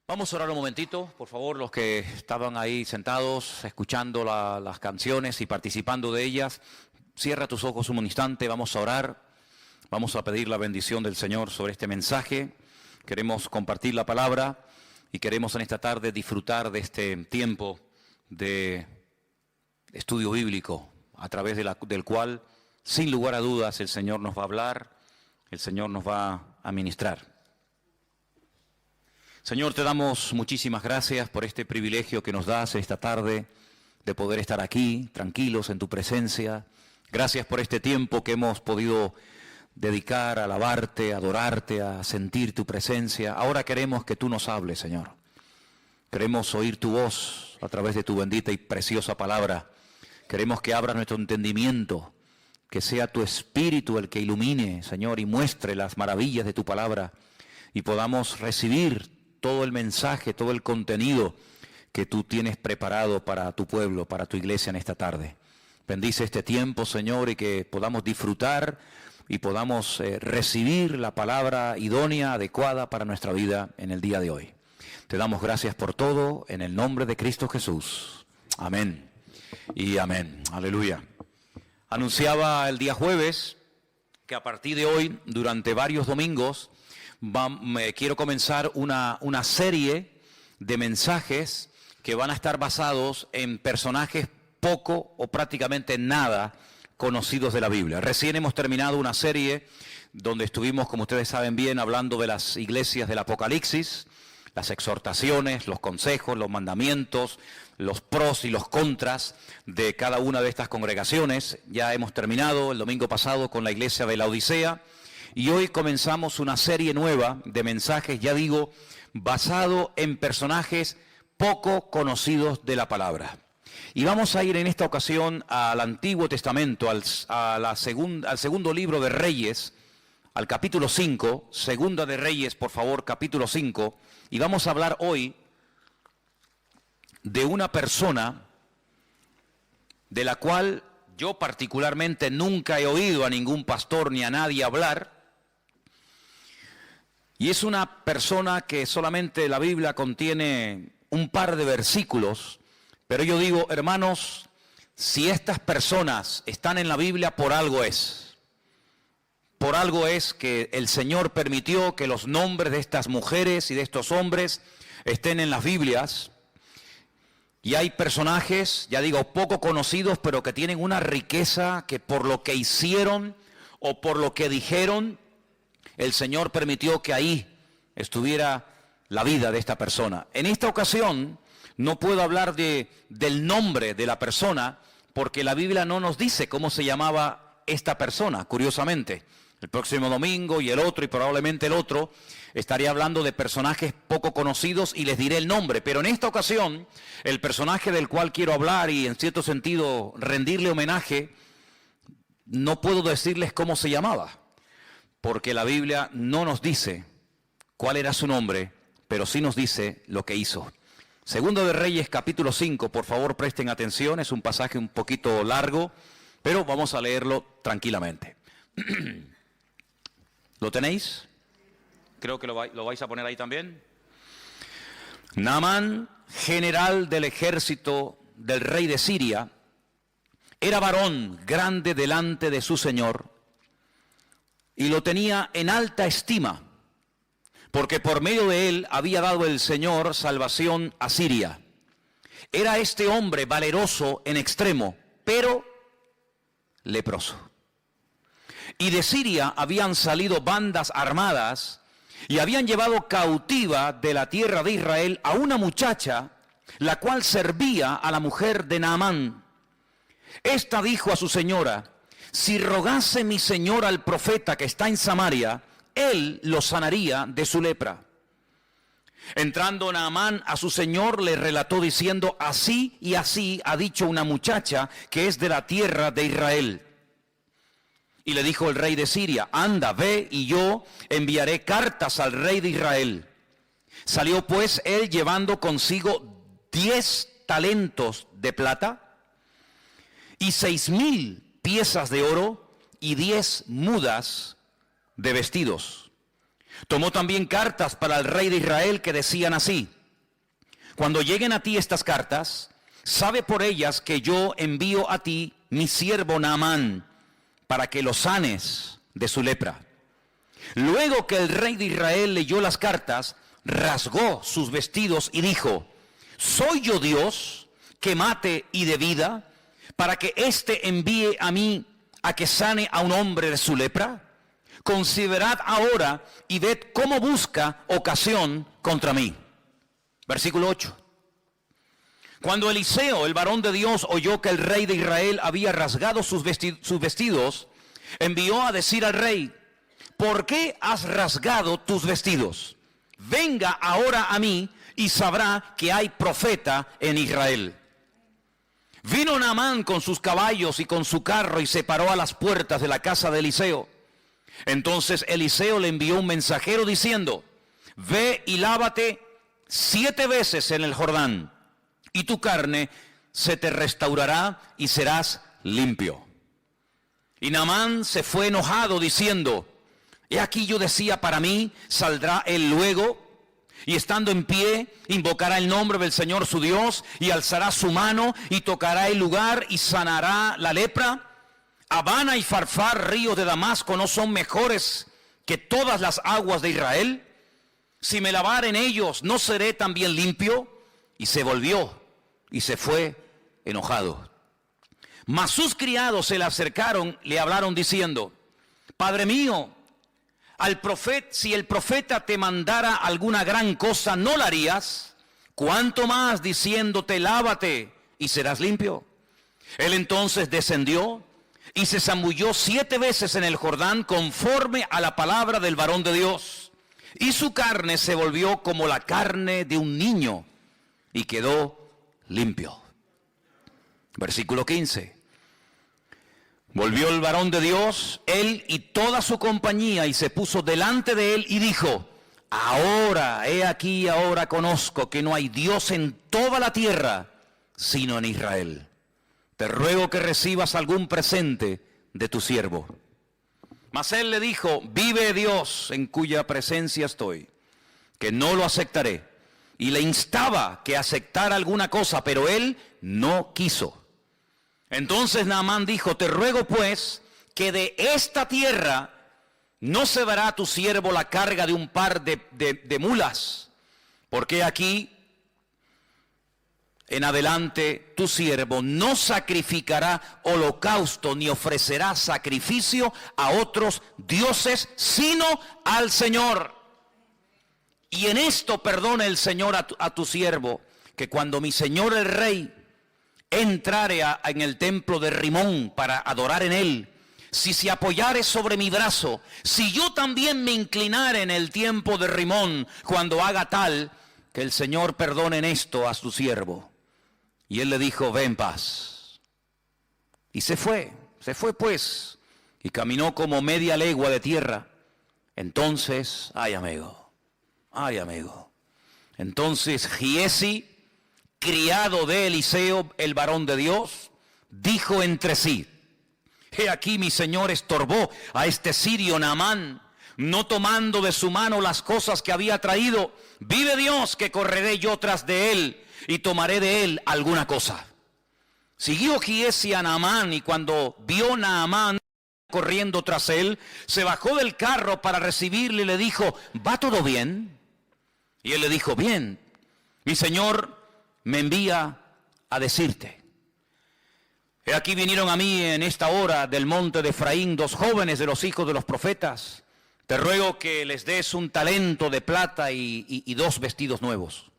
Vamos a orar un momentito, por favor, los que estaban ahí sentados, escuchando las canciones y participando de ellas. Cierra tus ojos un instante, vamos a orar, vamos a pedir la bendición del Señor sobre este mensaje. Queremos compartir la palabra y queremos en esta tarde disfrutar de este tiempo de estudio bíblico, a través del cual, sin lugar a dudas, el Señor nos va a hablar, el Señor nos va a ministrar. Señor, te damos muchísimas gracias por este privilegio que nos das esta tarde de poder estar aquí, tranquilos en tu presencia. Gracias por este tiempo que hemos podido dedicar a alabarte, a adorarte, a sentir tu presencia. Ahora queremos que tú nos hables, Señor. Queremos oír tu voz a través de tu bendita y preciosa palabra. Queremos que abras nuestro entendimiento, que sea tu Espíritu el que ilumine, Señor, y muestre las maravillas de tu palabra y podamos recibir todo el mensaje, todo el contenido que tú tienes preparado para tu pueblo, para tu iglesia en esta tarde. Bendice este tiempo, Señor, y que podamos disfrutar y podamos recibir la palabra idónea, adecuada para nuestra vida en el día de hoy. Te damos gracias por todo, en el nombre de Cristo Jesús. Amén y amén. Aleluya. Anunciaba el día jueves que a partir de hoy, durante varios domingos, quiero comenzar una serie de mensajes que van a estar basados en personajes poco o prácticamente nada conocidos de la Biblia. Recién hemos terminado una serie donde estuvimos, como ustedes saben bien, hablando de las iglesias del Apocalipsis, las exhortaciones, los consejos, los mandamientos, los pros y los contras de cada una de estas congregaciones. Ya hemos terminado el domingo pasado con la iglesia de Laodicea. Y hoy comenzamos una serie nueva de mensajes, ya digo, basado en personajes poco conocidos de la palabra. Y vamos a ir en esta ocasión al Antiguo Testamento, al segundo libro de Reyes, al capítulo 5, Segunda de Reyes, por favor, capítulo 5. Y vamos a hablar hoy de una persona de la cual yo particularmente nunca he oído a ningún pastor ni a nadie hablar. Y es una persona que solamente la Biblia contiene un par de versículos, pero yo digo, hermanos, si estas personas están en la Biblia, por algo es. Por algo es que el Señor permitió que los nombres de estas mujeres y de estos hombres estén en las Biblias. Y hay personajes, ya digo, poco conocidos, pero que tienen una riqueza que por lo que hicieron o por lo que dijeron, el Señor permitió que ahí estuviera la vida de esta persona. En esta ocasión no puedo hablar del nombre de la persona porque la Biblia no nos dice cómo se llamaba esta persona, curiosamente. El próximo domingo y el otro y probablemente el otro estaría hablando de personajes poco conocidos y les diré el nombre. Pero en esta ocasión el personaje del cual quiero hablar y en cierto sentido rendirle homenaje, no puedo decirles cómo se llamaba. Porque la Biblia no nos dice cuál era su nombre, pero sí nos dice lo que hizo. Segundo de Reyes, capítulo 5, por favor presten atención, es un pasaje un poquito largo, pero vamos a leerlo tranquilamente. ¿Lo tenéis? Creo que lo vais a poner ahí también. Naamán, general del ejército del rey de Siria, era varón grande delante de su señor, y lo tenía en alta estima, porque por medio de él había dado el Señor salvación a Siria. Era este hombre valeroso en extremo, pero leproso. Y de Siria habían salido bandas armadas y habían llevado cautiva de la tierra de Israel a una muchacha, la cual servía a la mujer de Naamán. Esta dijo a su señora: si rogase mi señor al profeta que está en Samaria, él lo sanaría de su lepra. Entrando Naamán a su señor, le relató diciendo: así y así ha dicho una muchacha que es de la tierra de Israel. Y le dijo el rey de Siria: anda, ve, y yo enviaré cartas al rey de Israel. Salió pues él llevando consigo 10 talentos de plata y 6,000 piezas de oro y 10 mudas de vestidos. Tomó también cartas para el rey de Israel que decían así: Cuando lleguen a ti estas cartas, sabe por ellas que yo envío a ti mi siervo Naamán, para que lo sanes de su lepra. Luego que el rey de Israel leyó las cartas, rasgó sus vestidos y dijo: ¿soy yo Dios que mate y dé vida, para que éste envíe a mí a que sane a un hombre de su lepra? Considerad ahora y ved cómo busca ocasión contra mí. Versículo 8. Cuando Eliseo, el varón de Dios, oyó que el rey de Israel había rasgado sus vestidos, envió a decir al rey: ¿por qué has rasgado tus vestidos? Venga ahora a mí y sabrá que hay profeta en Israel. Vino Naamán con sus caballos y con su carro y se paró a las puertas de la casa de Eliseo. Entonces Eliseo le envió un mensajero diciendo: ve y lávate 7 veces en el Jordán, y tu carne se te restaurará y serás limpio. Y Naamán se fue enojado diciendo: he aquí yo decía para mí, saldrá él luego, y estando en pie, invocará el nombre del Señor su Dios, y alzará su mano, y tocará el lugar, y sanará la lepra. Habana y Farfar, ríos de Damasco, ¿no son mejores que todas las aguas de Israel? Si me lavare en ellos, ¿no seré también limpio? Y se volvió, y se fue enojado. Mas sus criados se le acercaron, le hablaron diciendo: Padre mío, si el profeta te mandara alguna gran cosa, ¿no la harías? ¿Cuánto más diciéndote: lávate y serás limpio? Él entonces descendió y se zambulló 7 veces en el Jordán conforme a la palabra del varón de Dios. Y su carne se volvió como la carne de un niño y quedó limpio. Versículo 15. Volvió el varón de Dios, él y toda su compañía, y se puso delante de él y dijo: ahora, he aquí, ahora conozco que no hay Dios en toda la tierra, sino en Israel. Te ruego que recibas algún presente de tu siervo. Mas él le dijo: vive Dios en cuya presencia estoy, que no lo aceptaré. Y le instaba que aceptara alguna cosa, pero él no quiso. Entonces Naamán dijo: te ruego pues que de esta tierra no se dará a tu siervo la carga de un par de mulas, porque aquí en adelante tu siervo no sacrificará holocausto ni ofrecerá sacrificio a otros dioses, sino al Señor. Y en esto perdone el Señor a tu siervo, que cuando mi señor el rey entrare en el templo de Rimón para adorar en él, si se apoyare sobre mi brazo, si yo también me inclinare en el tiempo de Rimón, cuando haga tal, que el Señor perdone en esto a su siervo. Y él le dijo: ve en paz. Y se fue pues, y caminó como media legua de tierra. Entonces, ay amigo, entonces Giesi, criado de Eliseo, el varón de Dios, dijo entre sí: he aquí mi señor estorbó a este sirio Naamán, no tomando de su mano las cosas que había traído. Vive Dios que correré yo tras de él y tomaré de él alguna cosa. Siguió Giesi a Naamán, y cuando vio Naamán corriendo tras él, se bajó del carro para recibirle y le dijo: ¿va todo bien? Y él le dijo: bien, mi señor me envía a decirte: he aquí vinieron a mí en esta hora del monte de Efraín 2 jóvenes de los hijos de los profetas. Te ruego que les des un talento de plata y 2 vestidos nuevos.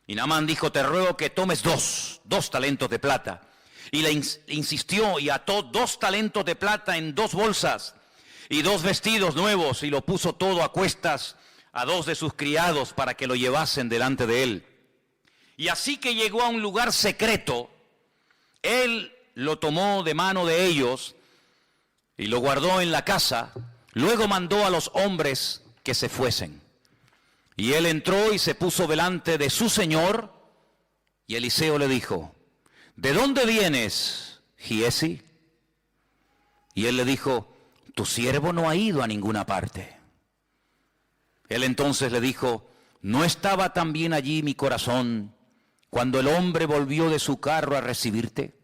Y Naamán dijo: te ruego que tomes dos talentos de plata. Y le insistió y ató 2 talentos de plata en 2 bolsas y 2 vestidos nuevos, y lo puso todo a cuestas a 2 de sus criados para que lo llevasen delante de él. Y así que llegó a un lugar secreto, él lo tomó de mano de ellos y lo guardó en la casa. Luego mandó a los hombres que se fuesen. Y él entró y se puso delante de su señor. Y Eliseo le dijo: ¿de dónde vienes, Giesi? Y él le dijo: tu siervo no ha ido a ninguna parte. Él entonces le dijo: ¿no estaba también allí mi corazón cuando el hombre volvió de su carro a recibirte?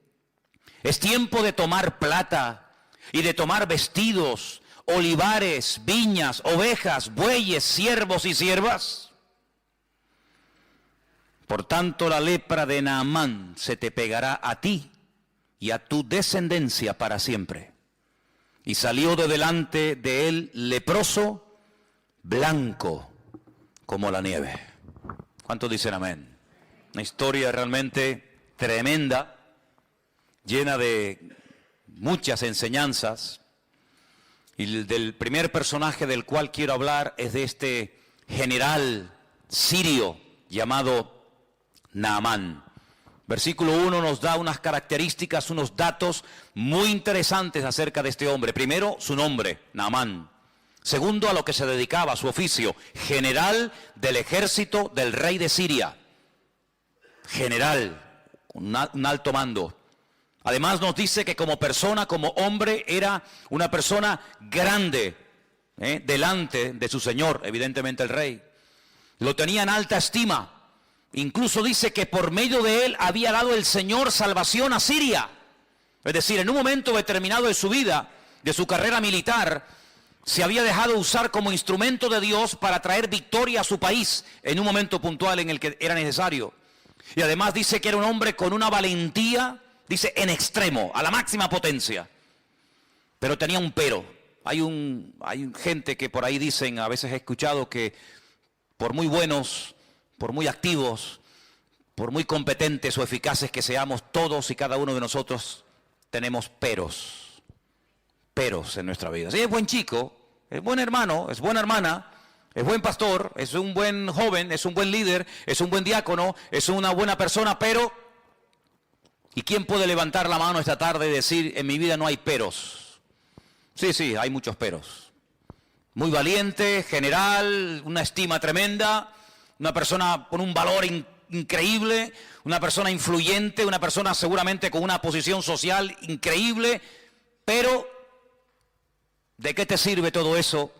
Es tiempo de tomar plata y de tomar vestidos, olivares, viñas, ovejas, bueyes, siervos y siervas. Por tanto, la lepra de Naamán se te pegará a ti y a tu descendencia para siempre. Y salió de delante de él leproso, blanco como la nieve. ¿Cuántos dicen amén? Una historia realmente tremenda, llena de muchas enseñanzas. Y del primer personaje del cual quiero hablar es de este general sirio llamado Naamán. Versículo 1 nos da unas características, unos datos muy interesantes acerca de este hombre. Primero, su nombre, Naamán. Segundo, a lo que se dedicaba, su oficio, general del ejército del rey de Siria. General, un alto mando. Además nos dice que como persona, como hombre, era una persona grande, delante de su señor, evidentemente el rey. Lo tenía en alta estima. Incluso dice que por medio de él había dado el Señor salvación a Siria. Es decir, en un momento determinado de su vida, de su carrera militar, se había dejado usar como instrumento de Dios para traer victoria a su país en un momento puntual en el que era necesario. Y además dice que era un hombre con una valentía, dice, en extremo, a la máxima potencia. Pero tenía un pero. Hay gente que por ahí dicen, a veces he escuchado que por muy buenos, por muy activos, por muy competentes o eficaces que seamos, todos y cada uno de nosotros tenemos peros en nuestra vida. Si es buen chico, es buen hermano, es buena hermana, es buen pastor, es un buen joven, es un buen líder, es un buen diácono, es una buena persona, pero ¿y quién puede levantar la mano esta tarde y decir, en mi vida no hay peros? Sí, hay muchos peros. Muy valiente, general, una estima tremenda, una persona con un valor increíble, una persona influyente, una persona seguramente con una posición social increíble, pero ¿de qué te sirve todo eso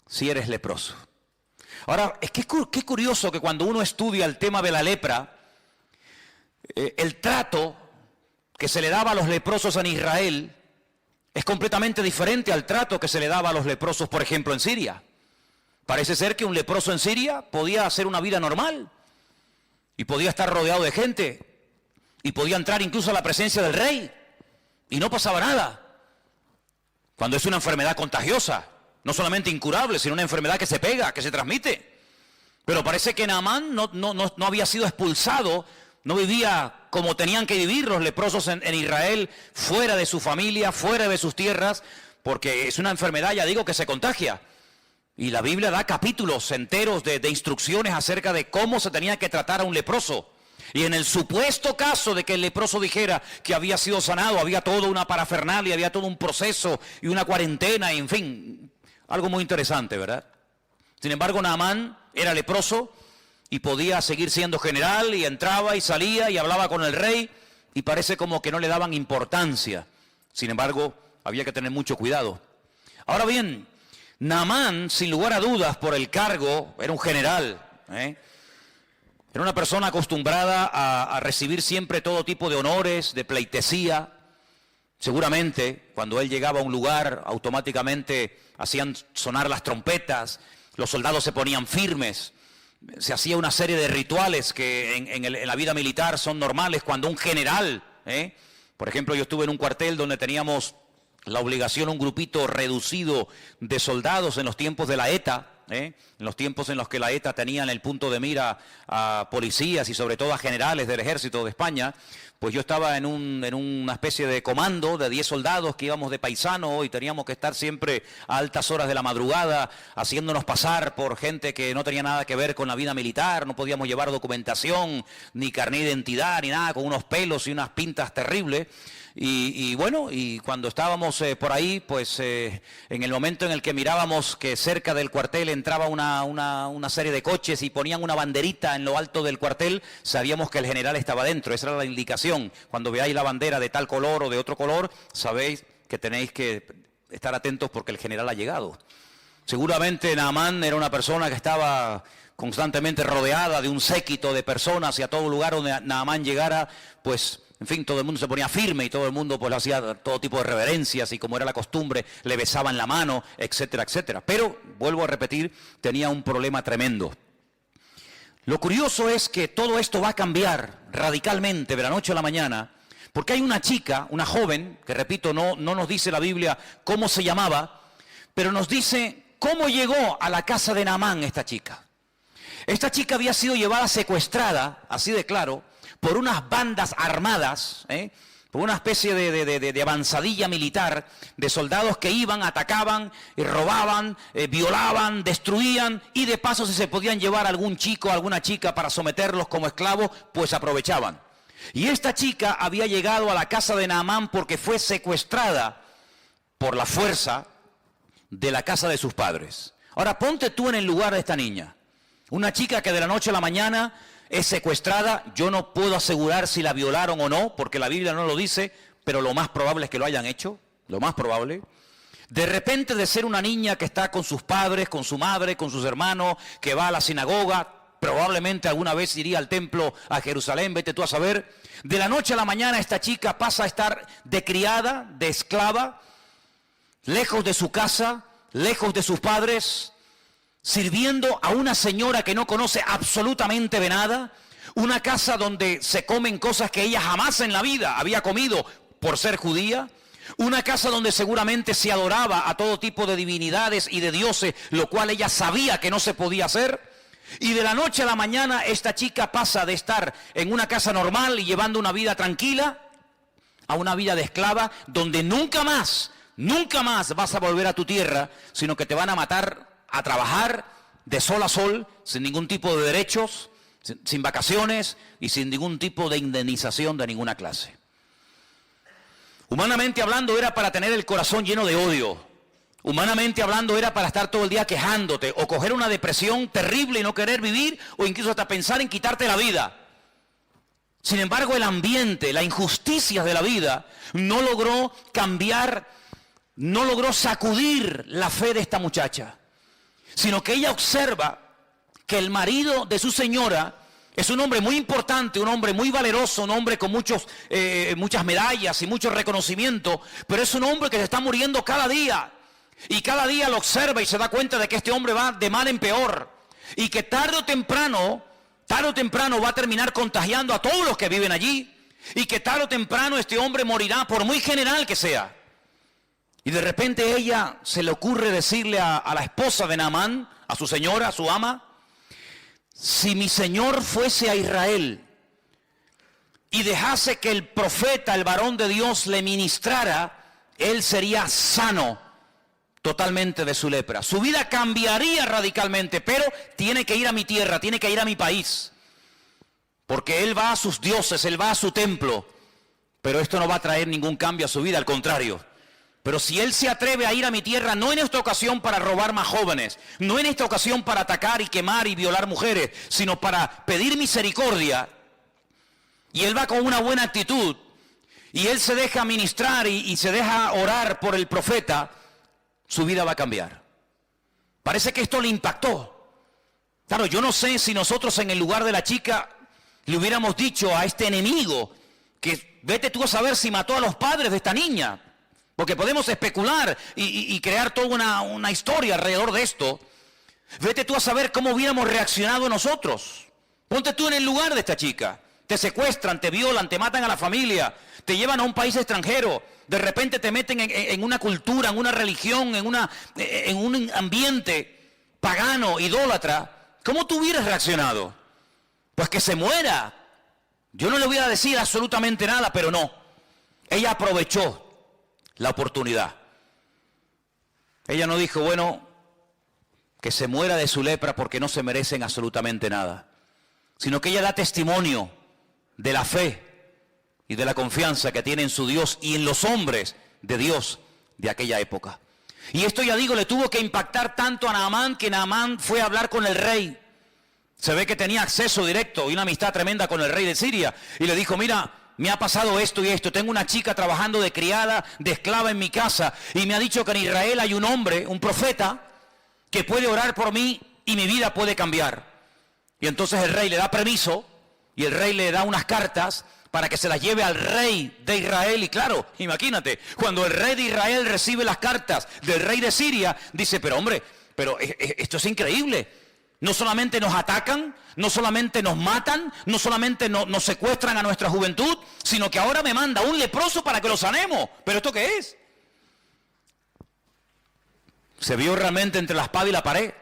si eres leproso? Ahora, es que qué curioso que cuando uno estudia el tema de la lepra, el trato que se le daba a los leprosos en Israel es completamente diferente al trato que se le daba a los leprosos, por ejemplo, en Siria. Parece ser que un leproso en Siria podía hacer una vida normal y podía estar rodeado de gente y podía entrar incluso a la presencia del rey y no pasaba nada. Cuando es una enfermedad contagiosa, no solamente incurable, sino una enfermedad que se pega, que se transmite. Pero parece que Naamán no había sido expulsado, no vivía como tenían que vivir los leprosos en Israel, fuera de su familia, fuera de sus tierras, porque es una enfermedad, ya digo, que se contagia. Y la Biblia da capítulos enteros de instrucciones acerca de cómo se tenía que tratar a un leproso. Y en el supuesto caso de que el leproso dijera que había sido sanado, había toda una parafernalia, había todo un proceso y una cuarentena, y en fin, algo muy interesante, ¿verdad? Sin embargo, Naamán era leproso y podía seguir siendo general y entraba y salía y hablaba con el rey y parece como que no le daban importancia. Sin embargo, había que tener mucho cuidado. Ahora bien, Naamán, sin lugar a dudas, por el cargo, era un general, Era una persona acostumbrada a recibir siempre todo tipo de honores, de pleitesía. Seguramente, cuando él llegaba a un lugar, automáticamente hacían sonar las trompetas, los soldados se ponían firmes, se hacía una serie de rituales que en la vida militar son normales cuando un general, por ejemplo, yo estuve en un cuartel donde teníamos la obligación, un grupito reducido de soldados en los tiempos de la ETA, en los tiempos en los que la ETA tenía en el punto de mira a policías y sobre todo a generales del ejército de España. Pues yo estaba en una especie de comando de 10 soldados que íbamos de paisano y teníamos que estar siempre a altas horas de la madrugada haciéndonos pasar por gente que no tenía nada que ver con la vida militar, no podíamos llevar documentación, ni carnet de identidad, ni nada, con unos pelos y unas pintas terribles. Y bueno, y cuando estábamos por ahí, pues en el momento en el que mirábamos que cerca del cuartel entraba una serie de coches y ponían una banderita en lo alto del cuartel, sabíamos que el general estaba dentro. Esa era la indicación. Cuando veáis la bandera de tal color o de otro color, sabéis que tenéis que estar atentos porque el general ha llegado. Seguramente Naamán era una persona que estaba constantemente rodeada de un séquito de personas, y a todo lugar donde Naamán llegara, pues, en fin, todo el mundo se ponía firme y todo el mundo pues hacía todo tipo de reverencias, y como era la costumbre, le besaban la mano, etcétera, etcétera. Pero, vuelvo a repetir, tenía un problema tremendo. Lo curioso es que todo esto va a cambiar radicalmente de la noche a la mañana, porque hay una chica, una joven, que repito, no nos dice la Biblia cómo se llamaba, pero nos dice cómo llegó a la casa de Naamán esta chica. Esta chica había sido llevada secuestrada, así de claro, por unas bandas armadas, por una especie de avanzadilla militar, de soldados que iban, atacaban, robaban, violaban, destruían, y de paso si se podían llevar a algún chico, a alguna chica para someterlos como esclavos, pues aprovechaban. Y esta chica había llegado a la casa de Naamán porque fue secuestrada por la fuerza de la casa de sus padres. Ahora ponte tú en el lugar de esta niña. Una chica que de la noche a la mañana es secuestrada. Yo no puedo asegurar si la violaron o no, porque la Biblia no lo dice, pero lo más probable es que lo hayan hecho, lo más probable. De repente, de ser una niña que está con sus padres, con su madre, con sus hermanos, que va a la sinagoga, probablemente alguna vez iría al templo a Jerusalén, vete tú a saber. De la noche a la mañana esta chica pasa a estar de criada, de esclava, lejos de su casa, lejos de sus padres, sirviendo a una señora que no conoce absolutamente de nada, una casa donde se comen cosas que ella jamás en la vida había comido por ser judía, una casa donde seguramente se adoraba a todo tipo de divinidades y de dioses, lo cual ella sabía que no se podía hacer. Y de la noche a la mañana esta chica pasa de estar en una casa normal y llevando una vida tranquila a una vida de esclava, donde nunca más vas a volver a tu tierra, sino que te van a matar a trabajar de sol a sol, sin ningún tipo de derechos, sin vacaciones y sin ningún tipo de indemnización de ninguna clase. Humanamente hablando, era para tener el corazón lleno de odio. Humanamente hablando, era para estar todo el día quejándote o coger una depresión terrible y no querer vivir, o incluso hasta pensar en quitarte la vida. Sin embargo, el ambiente, la injusticia de la vida no logró cambiar, no logró sacudir la fe de esta muchacha, sino que ella observa que el marido de su señora es un hombre muy importante, un hombre muy valeroso, un hombre con muchas medallas y mucho reconocimiento, pero es un hombre que se está muriendo cada día. Y cada día lo observa y se da cuenta de que este hombre va de mal en peor, y que tarde o temprano va a terminar contagiando a todos los que viven allí, y que tarde o temprano este hombre morirá, por muy general que sea. Y de repente a ella se le ocurre decirle a la esposa de Naamán, a su señora, a su ama: si mi señor fuese a Israel y dejase que el profeta, el varón de Dios, le ministrara, él sería sano totalmente de su lepra. Su vida cambiaría radicalmente, pero tiene que ir a mi tierra, tiene que ir a mi país, porque él va a sus dioses, él va a su templo, pero esto no va a traer ningún cambio a su vida, al contrario. Pero si él se atreve a ir a mi tierra, no en esta ocasión para robar más jóvenes, no en esta ocasión para atacar y quemar y violar mujeres, sino para pedir misericordia, y él va con una buena actitud, y él se deja ministrar y se deja orar por el profeta, su vida va a cambiar. Parece que esto le impactó. Claro, yo no sé si nosotros en el lugar de la chica le hubiéramos dicho a este enemigo que vete tú a saber si mató a los padres de esta niña, porque podemos especular y crear toda una historia alrededor de esto. Vete tú a saber cómo hubiéramos reaccionado nosotros. Ponte tú en el lugar de esta chica. Te secuestran, te violan, te matan a la familia, te llevan a un país extranjero, de repente te meten en una cultura, en una religión, en un ambiente pagano, idólatra. ¿Cómo tú hubieras reaccionado? Pues que se muera. Yo no le voy a decir absolutamente nada, pero no. Ella aprovechó la oportunidad. Ella no dijo, bueno, que se muera de su lepra porque no se merecen absolutamente nada, sino que ella da testimonio de la fe y de la confianza que tiene en su Dios y en los hombres de Dios de aquella época. Y esto, ya digo, le tuvo que impactar tanto a Naamán, que Naamán fue a hablar con el rey. Se ve que tenía acceso directo y una amistad tremenda con el rey de Siria, y le dijo: mira, me ha pasado esto y esto, tengo una chica trabajando de criada, de esclava en mi casa, y me ha dicho que en Israel hay un hombre, un profeta, que puede orar por mí y mi vida puede cambiar. Y entonces el rey le da permiso y el rey le da unas cartas para que se las lleve al rey de Israel. Y claro, imagínate, cuando el rey de Israel recibe las cartas del rey de Siria, dice, pero hombre, pero esto es increíble. No solamente nos atacan, no solamente nos matan, no solamente nos secuestran a nuestra juventud, sino que ahora me manda un leproso para que lo sanemos. ¿Pero esto qué es? Se vio realmente entre la espada y la pared,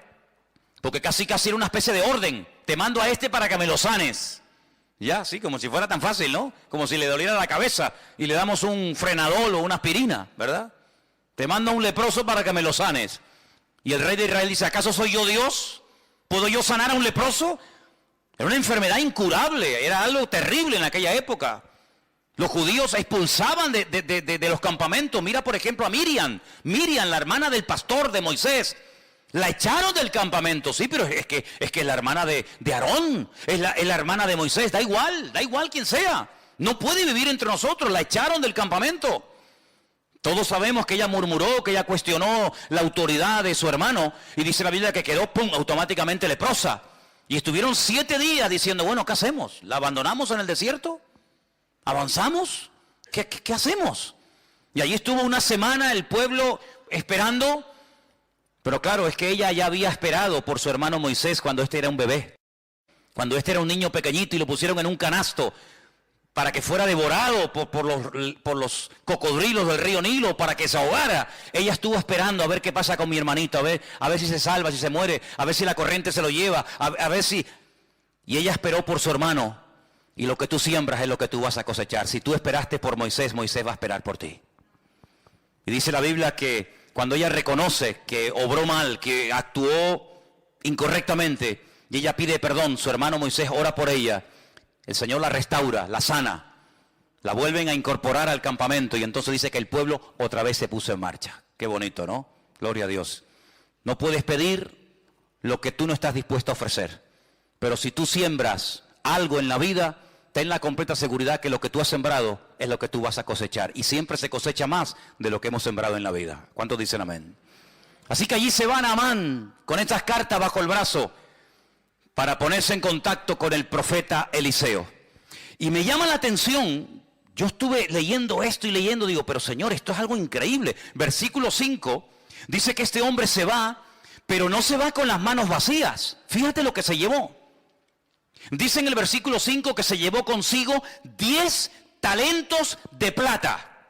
porque casi era una especie de orden. Te mando a este para que me lo sanes. Ya, sí, como si fuera tan fácil, ¿no? Como si le doliera la cabeza y le damos un frenadol o una aspirina, ¿verdad? Te mando a un leproso para que me lo sanes. Y el rey de Israel dice, ¿acaso soy yo Dios? ¿Puedo yo sanar a un leproso? Era una enfermedad incurable, era algo terrible en aquella época. Los judíos expulsaban de los campamentos. Mira, por ejemplo, a Miriam, la hermana del pastor de Moisés. La echaron del campamento, sí, pero es que es la hermana de Aarón, es la hermana de Moisés, da igual quien sea. No puede vivir entre nosotros, la echaron del campamento. Todos sabemos que ella murmuró, que ella cuestionó la autoridad de su hermano. Y dice la Biblia que quedó, ¡pum!, automáticamente leprosa. Y estuvieron 7 días diciendo, bueno, ¿qué hacemos? ¿La abandonamos en el desierto? ¿Avanzamos? ¿Qué hacemos? Y allí estuvo una semana el pueblo esperando. Pero claro, es que ella ya había esperado por su hermano Moisés cuando este era un bebé. Cuando este era un niño pequeñito y lo pusieron en un canasto para que fuera devorado por los cocodrilos del río Nilo, para que se ahogara. Ella estuvo esperando a ver qué pasa con mi hermanito, a ver si se salva, si se muere, a ver si la corriente se lo lleva, a ver si... Y ella esperó por su hermano. Y lo que tú siembras es lo que tú vas a cosechar. Si tú esperaste por Moisés, Moisés va a esperar por ti. Y dice la Biblia que cuando ella reconoce que obró mal, que actuó incorrectamente, y ella pide perdón, su hermano Moisés ora por ella, el Señor la restaura, la sana, la vuelven a incorporar al campamento, y entonces dice que el pueblo otra vez se puso en marcha. Qué bonito, ¿no? Gloria a Dios. No puedes pedir lo que tú no estás dispuesto a ofrecer, pero si tú siembras algo en la vida, ten la completa seguridad que lo que tú has sembrado es lo que tú vas a cosechar. Y siempre se cosecha más de lo que hemos sembrado en la vida. ¿Cuántos dicen amén? Así que allí se va Naamán con estas cartas bajo el brazo para ponerse en contacto con el profeta Eliseo. Y me llama la atención, yo estuve leyendo esto y leyendo, digo, pero Señor, esto es algo increíble. Versículo 5 dice que este hombre se va, pero no se va con las manos vacías. Fíjate lo que se llevó. Dice en el versículo 5 que se llevó consigo 10 talentos de plata,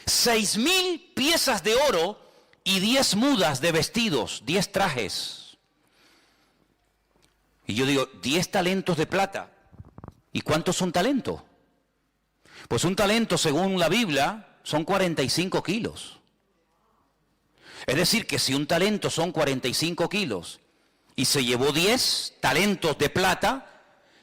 6,000 piezas de oro y 10 mudas de vestidos, 10 trajes. Y yo digo, 10 talentos de plata. ¿Y cuántos son talentos? Pues un talento, según la Biblia, son 45 kilos. Es decir, que si un talento son 45 kilos... y se llevó 10 talentos de plata,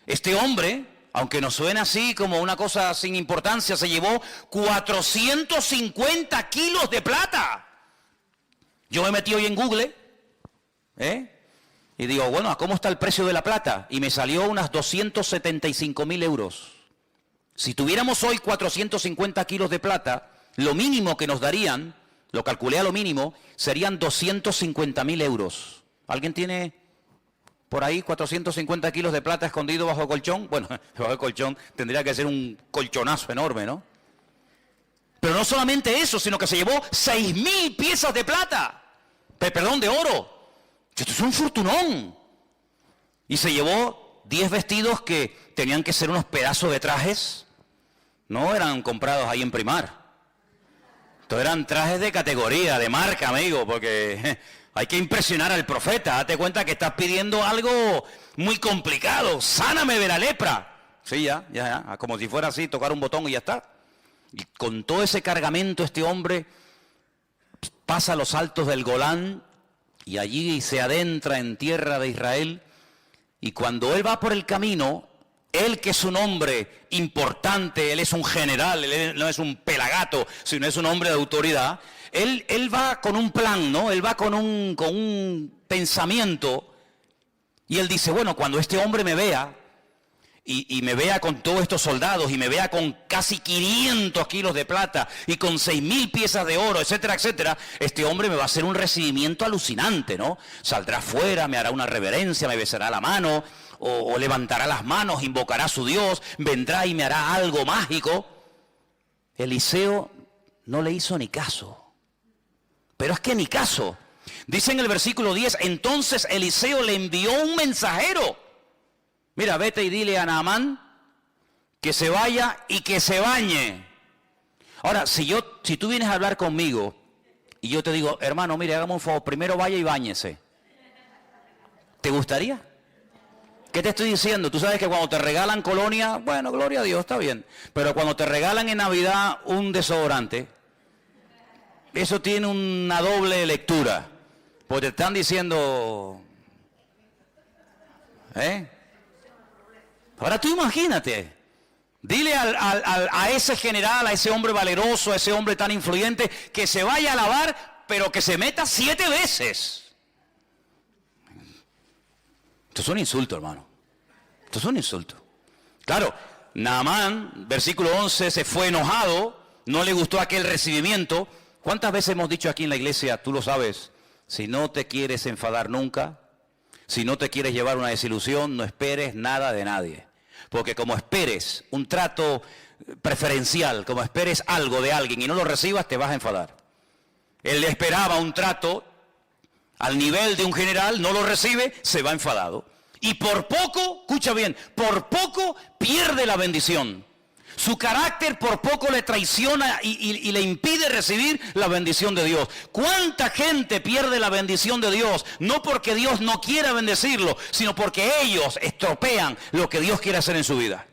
este hombre, aunque nos suena así como una cosa sin importancia, se llevó 450 kilos de plata. Yo me metí hoy en Google, y digo, bueno, ¿cómo está el precio de la plata? Y me salió unas 275.000 euros. Si tuviéramos hoy 450 kilos de plata, lo mínimo que nos darían, lo calculé a lo mínimo, serían 250.000 euros. ¿Alguien tiene por ahí 450 kilos de plata escondido bajo el colchón? Bueno, bajo el colchón tendría que ser un colchonazo enorme, ¿no? Pero no solamente eso, sino que se llevó 6,000 piezas de plata. Perdón, de oro. Esto es un fortunón. Y se llevó 10 vestidos que tenían que ser unos pedazos de trajes. No eran comprados ahí en Primar. Estos eran trajes de categoría, de marca, amigo, porque... hay que impresionar al profeta. Date cuenta que estás pidiendo algo muy complicado. Sáname de la lepra. Sí, ya. Como si fuera así, tocar un botón y ya está. Y con todo ese cargamento este hombre pasa los altos del Golán y allí se adentra en tierra de Israel. Y cuando él va por el camino, él que es un hombre importante, él es un general, él no es un pelagato, sino es un hombre de autoridad. Él va con un plan, ¿no? Él va con un pensamiento. Y él dice, bueno, cuando este hombre me vea, y me vea con todos estos soldados y me vea con casi 500 kilos de plata y con 6.000 piezas de oro, etcétera, etcétera, este hombre me va a hacer un recibimiento alucinante, ¿no? Saldrá afuera, me hará una reverencia, me besará la mano, o levantará las manos, invocará a su Dios, vendrá y me hará algo mágico. Eliseo no le hizo ni caso. Pero es que ni caso. Dice en el versículo 10, entonces Eliseo le envió un mensajero. Mira, vete y dile a Naamán que se vaya y que se bañe. Ahora, si tú vienes a hablar conmigo y yo te digo, hermano, mire, hágame un favor, primero vaya y báñese, ¿te gustaría? ¿Qué te estoy diciendo? Tú sabes que cuando te regalan colonia, bueno, gloria a Dios, está bien. Pero cuando te regalan en Navidad un desodorante, eso tiene una doble lectura. Porque te están diciendo, Ahora tú imagínate, dile a ese general, a ese hombre valeroso, a ese hombre tan influyente, que se vaya a lavar, pero que se meta 7 veces. Esto es un insulto, hermano. Esto es un insulto. Claro, Naamán, versículo 11, se fue enojado, no le gustó aquel recibimiento. ¿Cuántas veces hemos dicho aquí en la iglesia, tú lo sabes, si no te quieres enfadar nunca, si no te quieres llevar una desilusión, no esperes nada de nadie? Porque como esperes un trato preferencial, como esperes algo de alguien y no lo recibas, te vas a enfadar. Él esperaba un trato al nivel de un general, no lo recibe, se va enfadado. Y por poco, escucha bien, por poco pierde la bendición. Su carácter por poco le traiciona y le impide recibir la bendición de Dios. ¿Cuánta gente pierde la bendición de Dios? No porque Dios no quiera bendecirlo, sino porque ellos estropean lo que Dios quiere hacer en su vida.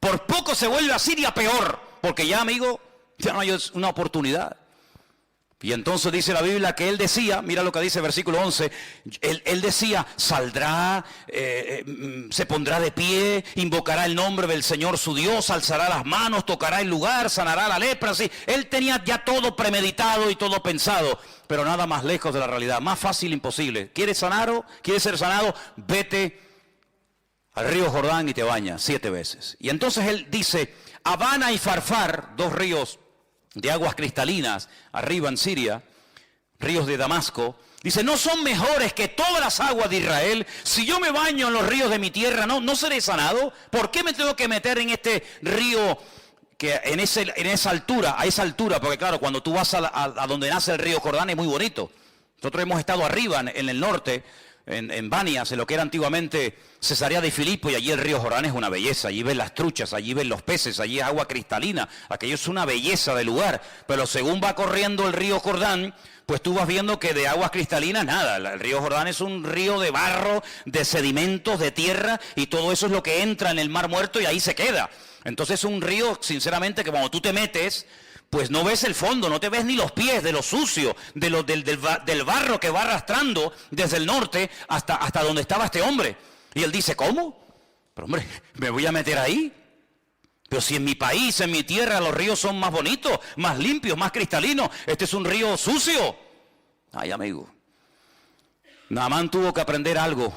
Por poco se vuelve así y a peor, porque ya, amigo, ya no hay una oportunidad. Y entonces dice la Biblia que él decía, mira lo que dice el versículo 11, él decía, saldrá, se pondrá de pie, invocará el nombre del Señor su Dios, alzará las manos, tocará el lugar, sanará la lepra, así. Él tenía ya todo premeditado y todo pensado, pero nada más lejos de la realidad, más fácil imposible. ¿Quieres sanar? ¿Quieres ser sanado? Vete al río Jordán y te bañas 7 veces. Y entonces él dice, Abana y Farfar, 2 ríos de aguas cristalinas, arriba en Siria, ríos de Damasco, dice, ¿no son mejores que todas las aguas de Israel? Si yo me baño en los ríos de mi tierra, ¿no seré sanado? ¿Por qué me tengo que meter en este río que en esa altura, a esa altura? Porque claro, cuando tú vas a donde nace el río Jordán es muy bonito. Nosotros hemos estado arriba en el norte, en Banias, en lo que era antiguamente Cesarea de Filipo, y allí el río Jordán es una belleza. Allí ves las truchas, allí ves los peces, allí es agua cristalina, aquello es una belleza de lugar. Pero según va corriendo el río Jordán, pues tú vas viendo que de aguas cristalinas nada. El río Jordán es un río de barro, de sedimentos, de tierra, y todo eso es lo que entra en el Mar Muerto y ahí se queda. Entonces es un río, sinceramente, que cuando tú te metes, pues no ves el fondo, no te ves ni los pies de lo sucio, del barro que va arrastrando desde el norte hasta donde estaba este hombre. Y él dice, ¿cómo? Pero hombre, ¿me voy a meter ahí? Pero si en mi país, en mi tierra, los ríos son más bonitos, más limpios, más cristalinos. Este es un río sucio. Ay, amigo. Naamán tuvo que aprender algo.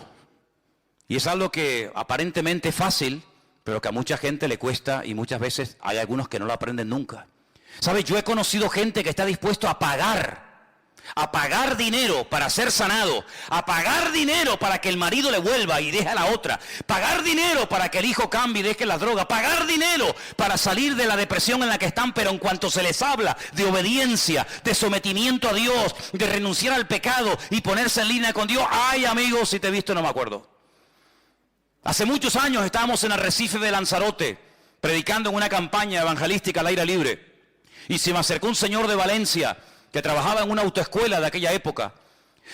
Y es algo que aparentemente es fácil, pero que a mucha gente le cuesta, y muchas veces hay algunos que no lo aprenden nunca. ¿Sabes? Yo he conocido gente que está dispuesto a pagar dinero para ser sanado, a pagar dinero para que el marido le vuelva y deje a la otra, pagar dinero para que el hijo cambie y deje la droga, pagar dinero para salir de la depresión en la que están, pero en cuanto se les habla de obediencia, de sometimiento a Dios, de renunciar al pecado y ponerse en línea con Dios, ay amigos, si te he visto no me acuerdo. Hace muchos años estábamos en Arrecife de Lanzarote, predicando en una campaña evangelística al aire libre. Y se me acercó un señor de Valencia que trabajaba en una autoescuela de aquella época.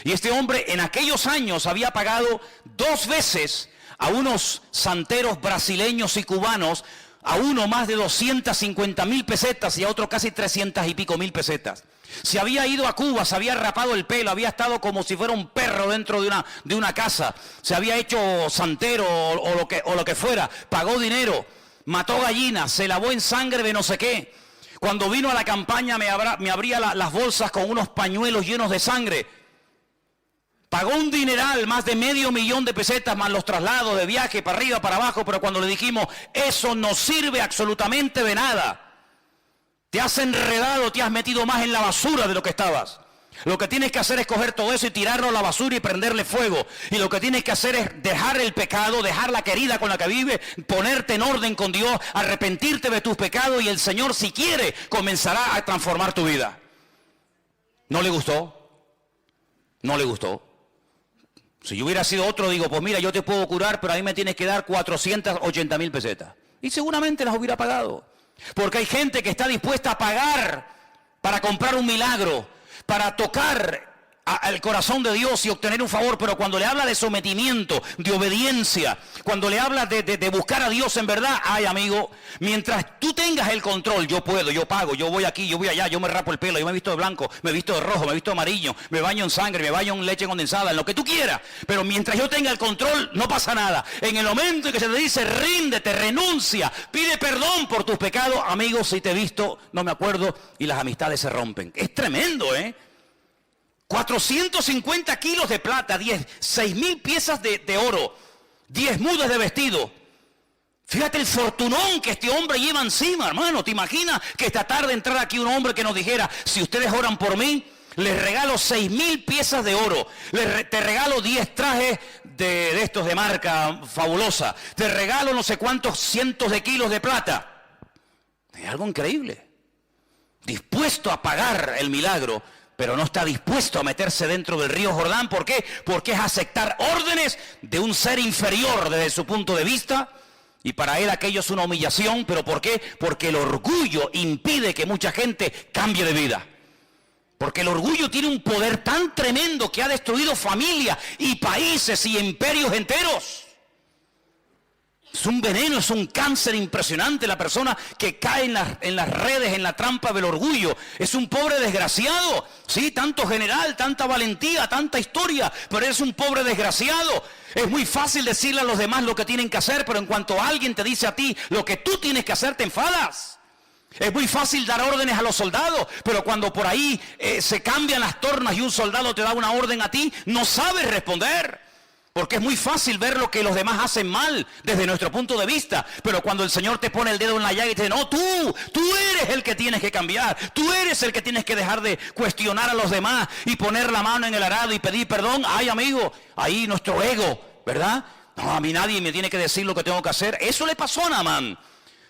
Y este hombre en aquellos años había pagado 2 veces a unos santeros brasileños y cubanos, a uno más de 250.000 pesetas y a otro casi 300 y pico mil pesetas. Se había ido a Cuba, se había rapado el pelo, había estado como si fuera un perro dentro de una casa. Se había hecho santero o lo que fuera, pagó dinero, mató gallinas, se lavó en sangre de no sé qué. Cuando vino a la campaña me abría las bolsas con unos pañuelos llenos de sangre. Pagó un dineral, más de $500,000 de pesetas, más los traslados de viaje para arriba, para abajo, pero cuando le dijimos, eso no sirve absolutamente de nada. Te has enredado, te has metido más en la basura de lo que estabas. Lo que tienes que hacer es coger todo eso y tirarlo a la basura y prenderle fuego. Y lo que tienes que hacer es dejar el pecado, dejar la querida con la que vives, ponerte en orden con Dios, arrepentirte de tus pecados y el Señor, si quiere, comenzará a transformar tu vida. ¿No le gustó? No le gustó. Si yo hubiera sido otro, digo, pues mira, yo te puedo curar, pero a mí me tienes que dar 480,000 pesetas. Y seguramente las hubiera pagado. Porque hay gente que está dispuesta a pagar para comprar un milagro, para tocar al corazón de Dios y obtener un favor, pero cuando le habla de sometimiento, de obediencia, cuando le habla de buscar a Dios en verdad, ay amigo, mientras tú tengas el control, yo puedo, yo pago, yo voy aquí, yo voy allá, yo me rapo el pelo, yo me visto de blanco, me visto de rojo, me visto de amarillo, me baño en sangre, me baño en leche condensada, en lo que tú quieras, pero mientras yo tenga el control, no pasa nada. En el momento en que se te dice, ríndete, renuncia, pide perdón por tus pecados, amigos, si te he visto, no me acuerdo, y las amistades se rompen. Es tremendo, 450 kilos de plata, 6,000 piezas de oro, 10 mudas de vestido. Fíjate el fortunón que este hombre lleva encima, hermano. ¿Te imaginas que esta tarde entrara aquí un hombre que nos dijera, si ustedes oran por mí, les regalo 6,000 piezas de oro, te regalo 10 trajes de estos de marca fabulosa, te regalo no sé cuántos cientos de kilos de plata? Es algo increíble. Dispuesto a pagar el milagro, pero no está dispuesto a meterse dentro del río Jordán. ¿Por qué? Porque es aceptar órdenes de un ser inferior desde su punto de vista, y para él aquello es una humillación. ¿Pero por qué? Porque el orgullo impide que mucha gente cambie de vida. Porque el orgullo tiene un poder tan tremendo que ha destruido familias y países y imperios enteros. Es un veneno, es un cáncer impresionante la persona que cae en las redes, en la trampa del orgullo. Es un pobre desgraciado, sí, tanto general, tanta valentía, tanta historia, pero es un pobre desgraciado. Es muy fácil decirle a los demás lo que tienen que hacer, pero en cuanto alguien te dice a ti lo que tú tienes que hacer, te enfadas. Es muy fácil dar órdenes a los soldados, pero cuando por ahí se cambian las tornas y un soldado te da una orden a ti, no sabes responder. Porque es muy fácil ver lo que los demás hacen mal desde nuestro punto de vista. Pero cuando el Señor te pone el dedo en la llaga y te dice, no, tú eres el que tienes que cambiar. Tú eres el que tienes que dejar de cuestionar a los demás y poner la mano en el arado y pedir perdón. Ay, amigo, ahí nuestro ego, ¿verdad? No, a mí nadie me tiene que decir lo que tengo que hacer. Eso le pasó a Naamán.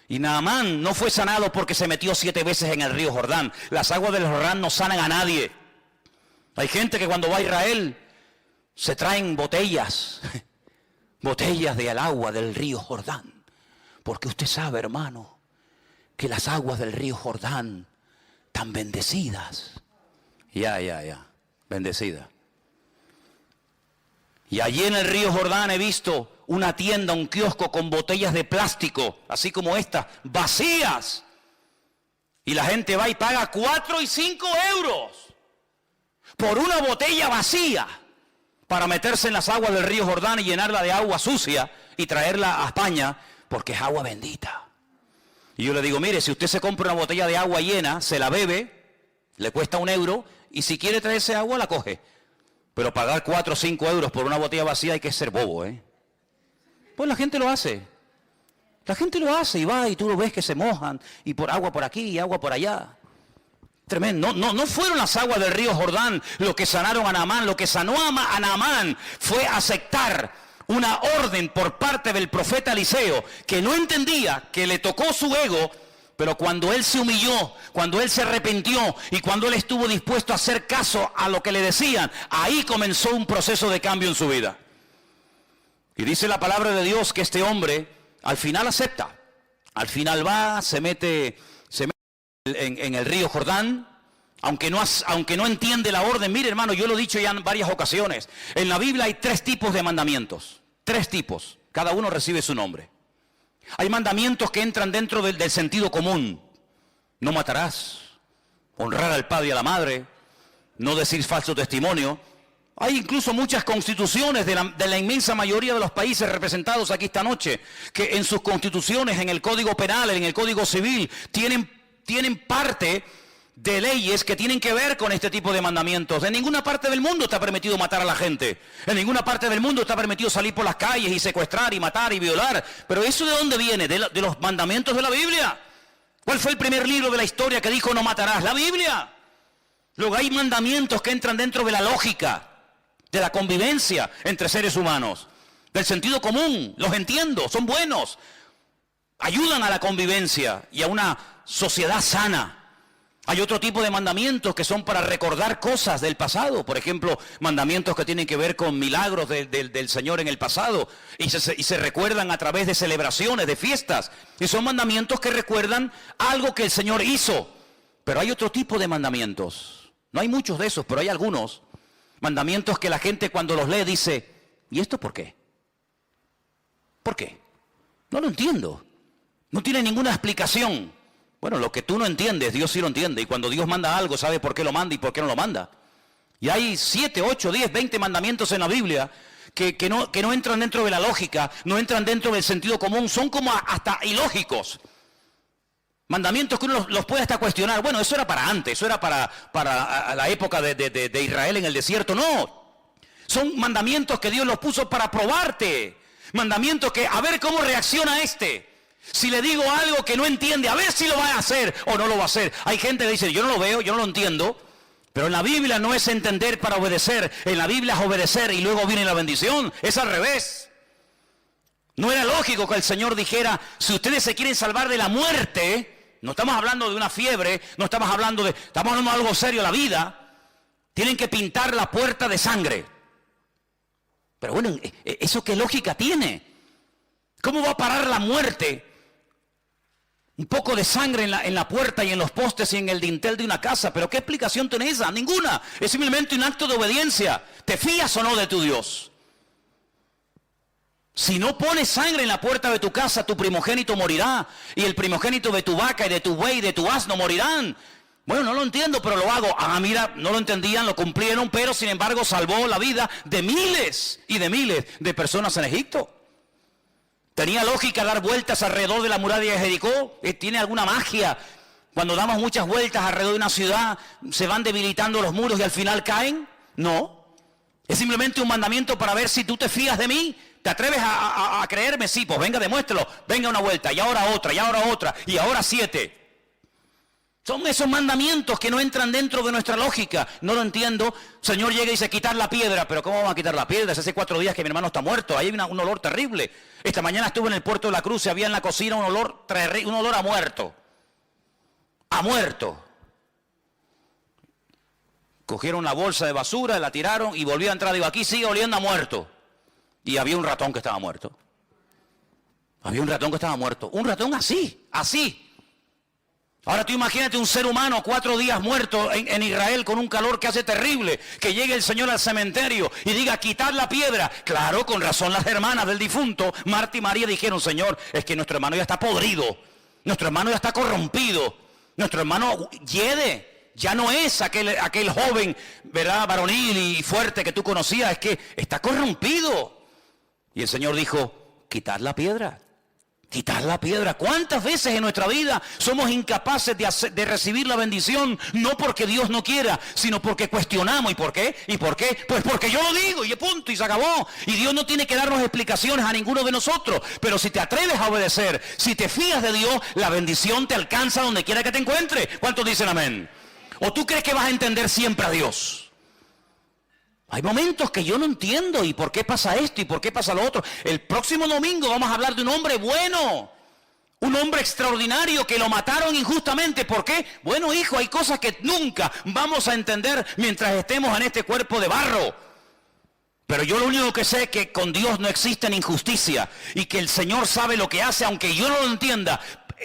Y Naamán no fue sanado porque se metió 7 veces en el río Jordán. Las aguas del Jordán no sanan a nadie. Hay gente que cuando va a Israel se traen botellas del agua del río Jordán, porque usted sabe, hermano, que las aguas del río Jordán están bendecidas. Bendecidas. Y allí en el río Jordán he visto una tienda, un kiosco con botellas de plástico, así como estas, vacías. Y la gente va y paga 4 y 5 euros por una botella vacía, para meterse en las aguas del río Jordán y llenarla de agua sucia y traerla a España, porque es agua bendita. Y yo le digo, mire, si usted se compra una botella de agua llena, se la bebe, le cuesta 1 euro, y si quiere traerse agua, la coge. Pero pagar 4 o 5 euros por una botella vacía hay que ser bobo, Pues la gente lo hace. La gente lo hace y va y tú lo ves que se mojan, y por agua por aquí y agua por allá. Tremendo. No fueron las aguas del río Jordán lo que sanaron a Naamán. Lo que sanó a Naamán fue aceptar una orden por parte del profeta Eliseo, que no entendía, que le tocó su ego, pero cuando él se humilló, cuando él se arrepintió y cuando él estuvo dispuesto a hacer caso a lo que le decían, ahí comenzó un proceso de cambio en su vida. Y dice la palabra de Dios que este hombre al final acepta. Al final va, se mete en el río Jordán, aunque no entiende la orden. Mire, hermano, yo lo he dicho ya en varias ocasiones. En la Biblia hay 3 tipos de mandamientos. 3 tipos. Cada uno recibe su nombre. Hay mandamientos que entran dentro del sentido común. No matarás. Honrar al padre y a la madre. No decir falso testimonio. Hay incluso muchas constituciones de la inmensa mayoría de los países representados aquí esta noche, que en sus constituciones, en el Código Penal, en el Código Civil, tienen parte de leyes que tienen que ver con este tipo de mandamientos. En ninguna parte del mundo está permitido matar a la gente. En ninguna parte del mundo está permitido salir por las calles y secuestrar y matar y violar. Pero ¿eso de dónde viene? De los mandamientos de la Biblia. ¿Cuál fue el primer libro de la historia que dijo no matarás? La Biblia. Luego hay mandamientos que entran dentro de la lógica, de la convivencia entre seres humanos, del sentido común. Los entiendo, son buenos. Ayudan a la convivencia y a una sociedad sana. Hay otro tipo de mandamientos que son para recordar cosas del pasado. Por ejemplo, mandamientos que tienen que ver con milagros del Señor en el pasado. Y se recuerdan a través de celebraciones, de fiestas. Y son mandamientos que recuerdan algo que el Señor hizo. Pero hay otro tipo de mandamientos. No hay muchos de esos, pero hay algunos. Mandamientos que la gente cuando los lee dice, ¿y esto por qué? ¿Por qué? No lo entiendo. No tiene ninguna explicación. Bueno, lo que tú no entiendes, Dios sí lo entiende. Y cuando Dios manda algo, sabe por qué lo manda y por qué no lo manda. Y hay 7, 8, 10, 20 mandamientos en la Biblia que no entran dentro de la lógica, no entran dentro del sentido común, son como hasta ilógicos. Mandamientos que uno los puede hasta cuestionar. Bueno, eso era para antes, eso era para la época de Israel en el desierto. No, son mandamientos que Dios los puso para probarte. Mandamientos que, a ver cómo reacciona este. Si le digo algo que no entiende, a ver si lo va a hacer o no lo va a hacer. Hay gente que dice, yo no lo veo, yo no lo entiendo. Pero en la Biblia no es entender para obedecer. En la Biblia es obedecer y luego viene la bendición. Es al revés. No era lógico que el Señor dijera, si ustedes se quieren salvar de la muerte, no estamos hablando de una fiebre, estamos hablando de algo serio, la vida, tienen que pintar la puerta de sangre. Pero bueno, ¿eso qué lógica tiene? ¿Cómo va a parar la muerte? Un poco de sangre en la puerta y en los postes y en el dintel de una casa. ¿Pero qué explicación tiene esa? Ninguna. Es simplemente un acto de obediencia. ¿Te fías o no de tu Dios? Si no pones sangre en la puerta de tu casa, tu primogénito morirá. Y el primogénito de tu vaca y de tu buey y de tu asno morirán. Bueno, no lo entiendo, pero lo hago. Ah, mira, no lo entendían, lo cumplieron, pero sin embargo salvó la vida de miles y de miles de personas en Egipto. ¿Tenía lógica dar vueltas alrededor de la muralla de Jericó? ¿Tiene alguna magia? Cuando damos muchas vueltas alrededor de una ciudad, ¿se van debilitando los muros y al final caen? No. Es simplemente un mandamiento para ver si tú te fías de mí. ¿Te atreves a creerme? Sí, pues venga, demuéstralo. Venga una vuelta, y ahora otra, y ahora otra, y ahora 7. Son esos mandamientos que no entran dentro de nuestra lógica. No lo entiendo. Señor llega y dice, quitar la piedra. ¿Pero cómo van a quitar la piedra? Hace 4 días que mi hermano está muerto. Ahí hay un olor terrible. Esta mañana estuve en el puerto de la Cruz y había en la cocina un olor a muerto. A muerto. Cogieron la bolsa de basura, la tiraron y volvió a entrar. Digo, aquí sigue oliendo a muerto. Y había un ratón que estaba muerto. Había un ratón que estaba muerto. Un ratón así, así. Ahora tú imagínate un ser humano 4 días muerto en Israel con un calor que hace terrible, que llegue el Señor al cementerio y diga, quitar la piedra. Claro, con razón las hermanas del difunto, Marta y María, dijeron, Señor, es que nuestro hermano ya está podrido, nuestro hermano ya está corrompido, nuestro hermano hiede, ya no es aquel joven, ¿verdad?, varonil y fuerte que tú conocías, es que está corrompido. Y el Señor dijo, quitar la piedra. Quitar la piedra. ¿Cuántas veces en nuestra vida somos incapaces de recibir la bendición? No porque Dios no quiera, sino porque cuestionamos. ¿Y por qué? ¿Y por qué? Pues porque yo lo digo y punto y se acabó. Y Dios no tiene que darnos explicaciones a ninguno de nosotros. Pero si te atreves a obedecer, si te fías de Dios, la bendición te alcanza donde quiera que te encuentres. ¿Cuántos dicen amén? ¿O tú crees que vas a entender siempre a Dios? Hay momentos que yo no entiendo, ¿y por qué pasa esto? ¿Y por qué pasa lo otro? El próximo domingo vamos a hablar de un hombre bueno, un hombre extraordinario que lo mataron injustamente. ¿Por qué? Bueno, hijo, hay cosas que nunca vamos a entender mientras estemos en este cuerpo de barro. Pero yo lo único que sé es que con Dios no existe injusticia y que el Señor sabe lo que hace, aunque yo no lo entienda.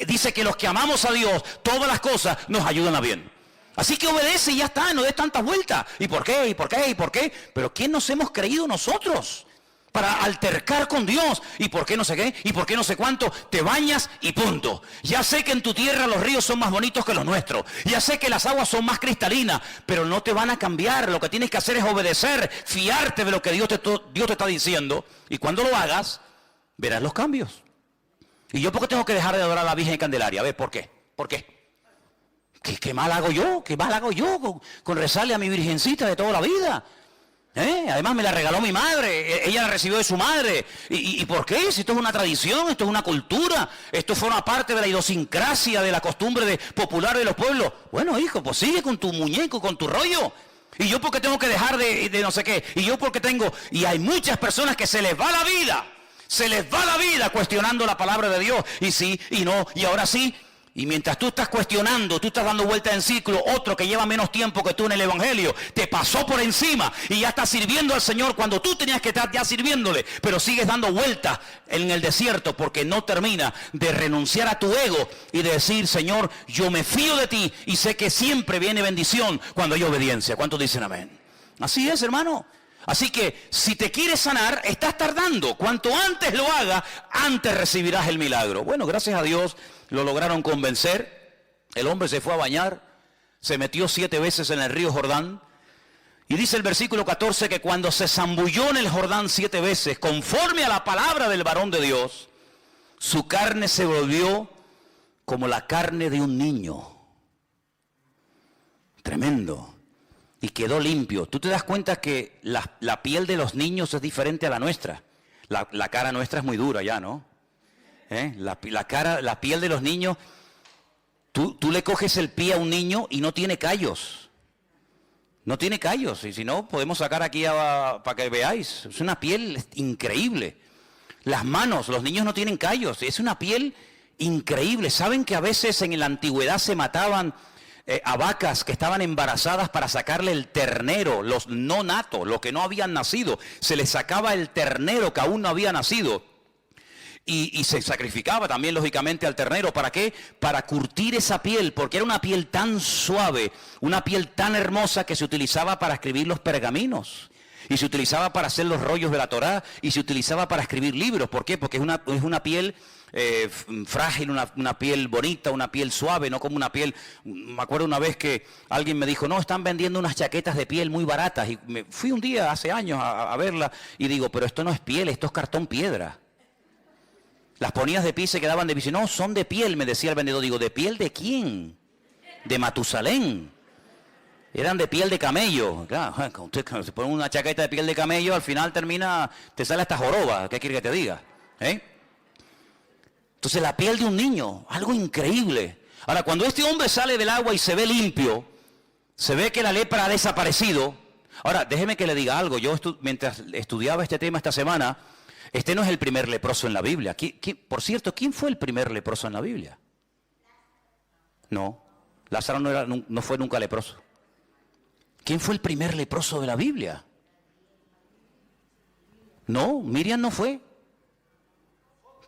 Dice que los que amamos a Dios, todas las cosas nos ayudan a bien. Así que obedece y ya está, no des tantas vueltas. ¿Y por qué? ¿Y por qué? ¿Y por qué? Pero ¿quién nos hemos creído nosotros para altercar con Dios? ¿Y por qué no sé qué? ¿Y por qué no sé cuánto? Te bañas y punto. Ya sé que en tu tierra los ríos son más bonitos que los nuestros. Ya sé que las aguas son más cristalinas, pero no te van a cambiar. Lo que tienes que hacer es obedecer, fiarte de lo que Dios te está diciendo. Y cuando lo hagas, verás los cambios. ¿Y yo por qué tengo que dejar de adorar a la Virgen Candelaria? A ver, ¿por qué? ¿Por qué? ¿Qué mal hago yo? ¿Qué mal hago yo con rezarle a mi virgencita de toda la vida? Además me la regaló mi madre, ella la recibió de su madre. ¿Y por qué? Si esto es una tradición, esto es una cultura, esto forma parte de la idiosincrasia, de la costumbre popular de los pueblos. Bueno, hijo, pues sigue con tu muñeco, con tu rollo. Y yo porque tengo que dejar de no sé qué. Y yo porque tengo... Y hay muchas personas que se les va la vida. Se les va la vida cuestionando la palabra de Dios. Y sí, y no, y ahora sí. Y mientras tú estás cuestionando, tú estás dando vuelta en ciclo, otro que lleva menos tiempo que tú en el Evangelio, te pasó por encima y ya estás sirviendo al Señor cuando tú tenías que estar ya sirviéndole, pero sigues dando vueltas en el desierto porque no termina de renunciar a tu ego y de decir, Señor, yo me fío de ti y sé que siempre viene bendición cuando hay obediencia. ¿Cuántos dicen amén? Así es, hermano. Así que si te quieres sanar, estás tardando. Cuanto antes lo hagas, antes recibirás el milagro. Bueno, gracias a Dios lo lograron convencer. El hombre se fue a bañar, se metió 7 veces en el río Jordán. Y dice el versículo 14 que cuando se zambulló en el Jordán 7 veces, conforme a la palabra del varón de Dios, su carne se volvió como la carne de un niño. Tremendo. Y quedó limpio. Tú te das cuenta que la piel de los niños es diferente a la nuestra. La cara nuestra es muy dura ya, ¿no? La piel de los niños, tú le coges el pie a un niño y no tiene callos. No tiene callos. Y si no, podemos sacar aquí para que veáis. Es una piel increíble. Las manos, los niños no tienen callos. Es una piel increíble. ¿Saben que a veces en la antigüedad se mataban a vacas que estaban embarazadas para sacarle el ternero, los no natos, los que no habían nacido? Se les sacaba el ternero que aún no había nacido y se sacrificaba también lógicamente al ternero. ¿Para qué? Para curtir esa piel, porque era una piel tan suave, una piel tan hermosa que se utilizaba para escribir los pergaminos. Y se utilizaba para hacer los rollos de la Torá y se utilizaba para escribir libros. ¿Por qué? Porque es una piel frágil, una piel bonita, una piel suave, no como una piel... Me acuerdo una vez que alguien me dijo, no, están vendiendo unas chaquetas de piel muy baratas. Y fui un día hace años a verla y digo, pero esto no es piel, esto es cartón piedra. Las ponías de pie y se quedaban de pie. No, son de piel, me decía el vendedor. Digo, ¿de piel de quién? De Matusalén. Eran de piel de camello. Claro, cuando se pone una chaqueta de piel de camello, al final te sale hasta joroba. ¿Qué quiere que te diga? Entonces la piel de un niño, algo increíble. Ahora, cuando este hombre sale del agua y se ve limpio, se ve que la lepra ha desaparecido. Ahora, déjeme que le diga algo. Yo mientras estudiaba este tema esta semana, este no es el primer leproso en la Biblia. Por cierto, ¿quién fue el primer leproso en la Biblia? No, Lázaro no fue nunca leproso. ¿Quién fue el primer leproso de la Biblia? No, Miriam no fue.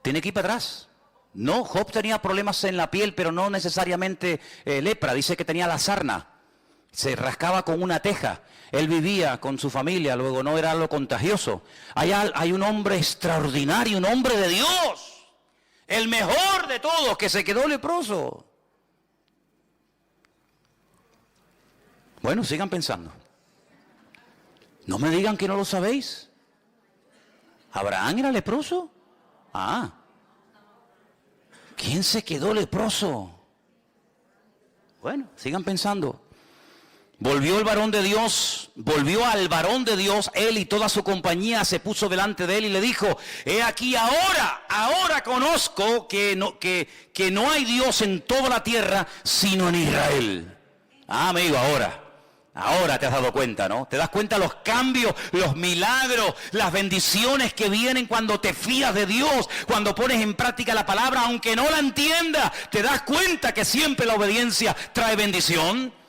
Tiene que ir para atrás. No, Job tenía problemas en la piel, pero no necesariamente lepra. Dice que tenía la sarna. Se rascaba con una teja. Él vivía con su familia, luego no era algo contagioso. Hay un hombre extraordinario, un hombre de Dios. El mejor de todos, que se quedó leproso. Bueno, sigan pensando. No me digan que no lo sabéis. ¿Abraham era leproso? Ah. ¿Quién se quedó leproso? Bueno, sigan pensando. Volvió al varón de Dios, él y toda su compañía se puso delante de él y le dijo, he aquí ahora conozco que no hay Dios en toda la tierra sino en Israel. Ah, amigo, ahora te has dado cuenta, ¿no? Te das cuenta los cambios, los milagros, las bendiciones que vienen cuando te fías de Dios, cuando pones en práctica la palabra, aunque no la entiendas, te das cuenta que siempre la obediencia trae bendición.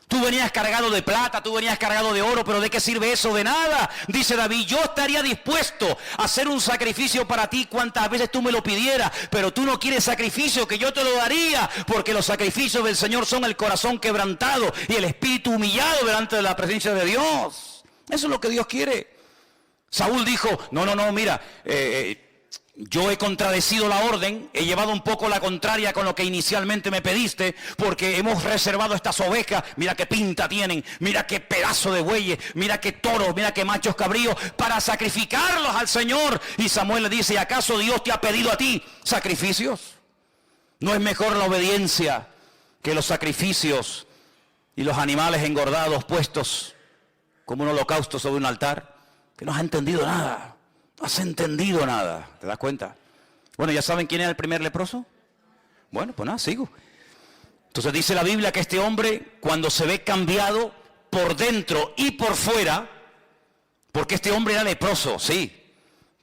Tú venías cargado de plata, tú venías cargado de oro, pero ¿de qué sirve eso? De nada. Dice David, yo estaría dispuesto a hacer un sacrificio para ti cuantas veces tú me lo pidieras, pero tú no quieres sacrificio, que yo te lo daría, porque los sacrificios del Señor son el corazón quebrantado y el espíritu humillado delante de la presencia de Dios. Eso es lo que Dios quiere. Saúl dijo, no, mira, yo he contradecido la orden, he llevado un poco la contraria con lo que inicialmente me pediste, porque hemos reservado estas ovejas, mira qué pinta tienen, mira qué pedazo de bueyes, mira qué toros, mira qué machos cabríos, para sacrificarlos al Señor. Y Samuel le dice, ¿acaso Dios te ha pedido a ti sacrificios? ¿No es mejor la obediencia que los sacrificios y los animales engordados puestos como un holocausto sobre un altar, que no has entendido nada, no has entendido nada, ¿te das cuenta? Bueno, ¿ya saben quién era el primer leproso? Bueno, pues nada, sigo. Entonces dice la Biblia que este hombre, cuando se ve cambiado por dentro y por fuera, porque este hombre era leproso, sí,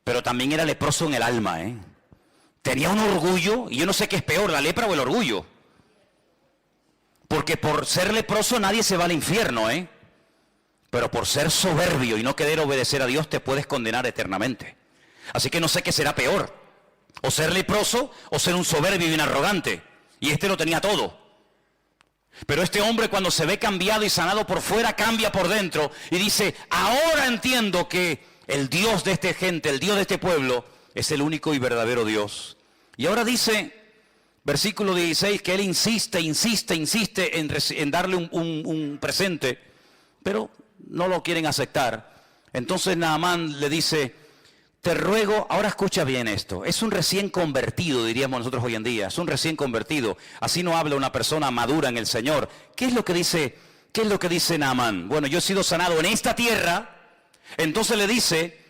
pero también era leproso en el alma, Tenía un orgullo, y yo no sé qué es peor, la lepra o el orgullo. Porque por ser leproso nadie se va al infierno, Pero por ser soberbio y no querer obedecer a Dios te puedes condenar eternamente. Así que no sé qué será peor, o ser leproso o ser un soberbio y un arrogante. Y este lo tenía todo. Pero este hombre, cuando se ve cambiado y sanado por fuera, cambia por dentro y dice: ahora entiendo que el Dios de esta gente, el Dios de este pueblo, es el único y verdadero Dios. Y ahora dice, versículo 16, que él insiste en darle un presente, pero no lo quieren aceptar. Entonces Naamán le dice: te ruego, ahora escucha bien esto, es un recién convertido, diríamos nosotros hoy en día, es un recién convertido, así no habla una persona madura en el Señor. ¿Qué es lo que dice Naamán? Bueno, yo he sido sanado en esta tierra. Entonces le dice: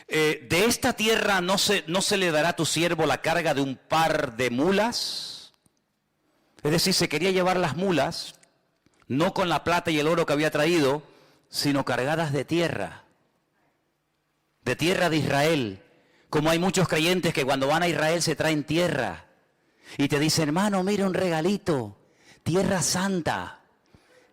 de esta tierra no se le dará a tu siervo la carga de un par de mulas. Es decir, se quería llevar las mulas, no con la plata y el oro que había traído, sino cargadas de tierra de Israel. Como hay muchos creyentes que cuando van a Israel se traen tierra y te dicen: hermano, mira un regalito, tierra santa.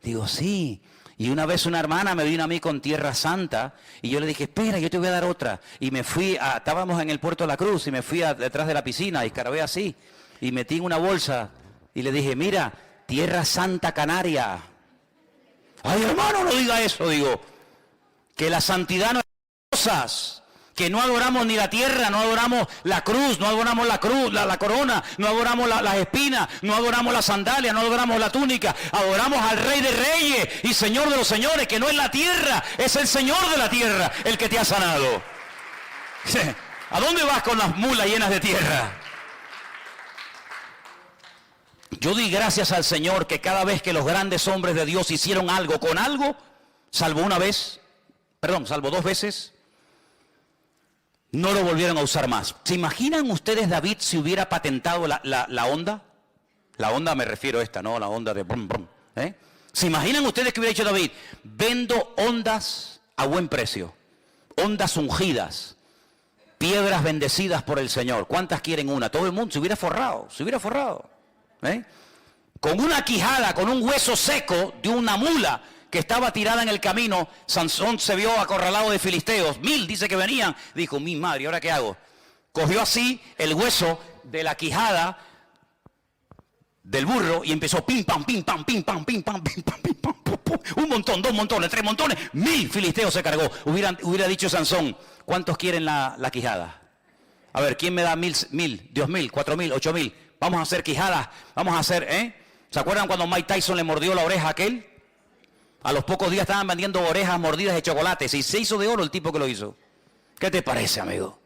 Digo: sí. Y una vez una hermana me vino a mí con tierra santa y yo le dije: espera, yo te voy a dar otra. Y me fui, estábamos en el Puerto de la Cruz y me fui detrás de la piscina y escarbé así y metí en una bolsa y le dije: mira, tierra santa canaria. Ay, hermano, no diga eso. Digo, que la santidad no es cosas, que no adoramos ni la tierra, no adoramos la cruz, no adoramos la cruz, la corona, no adoramos las espinas, no adoramos la sandalia, no adoramos la túnica, adoramos al Rey de Reyes y Señor de los Señores, que no es la tierra, es el Señor de la tierra el que te ha sanado. ¿A dónde vas con las mulas llenas de tierra? Yo di gracias al Señor que cada vez que los grandes hombres de Dios hicieron algo con algo, salvo dos veces, no lo volvieron a usar más. ¿Se imaginan ustedes David si hubiera patentado la onda? La onda me refiero a esta, ¿no? La onda de brum, brum. ¿Se imaginan ustedes que hubiera dicho David: vendo ondas a buen precio, ondas ungidas, piedras bendecidas por el Señor? ¿Cuántas quieren una? Todo el mundo se hubiera forrado. Con una quijada, con un hueso seco de una mula que estaba tirada en el camino, Sansón se vio acorralado de filisteos. 1000 dice que venían. Dijo: mi madre, ¿ahora qué hago? Cogió así el hueso de la quijada del burro y empezó pim pam, pim pam, pim pam, pim pam, pim pam, pim pam, pum, pum. Un montón, 2 montones, 3 montones, 1000 filisteos se cargó. Hubiera dicho Sansón: ¿cuántos quieren la quijada? A ver, ¿quién me da 1000, 2000, 4000, 8000? Vamos a hacer quijadas, vamos a hacer, ¿Se acuerdan cuando Mike Tyson le mordió la oreja a aquel? A los pocos días estaban vendiendo orejas mordidas de chocolate y se hizo de oro el tipo que lo hizo. ¿Qué te parece, amigo?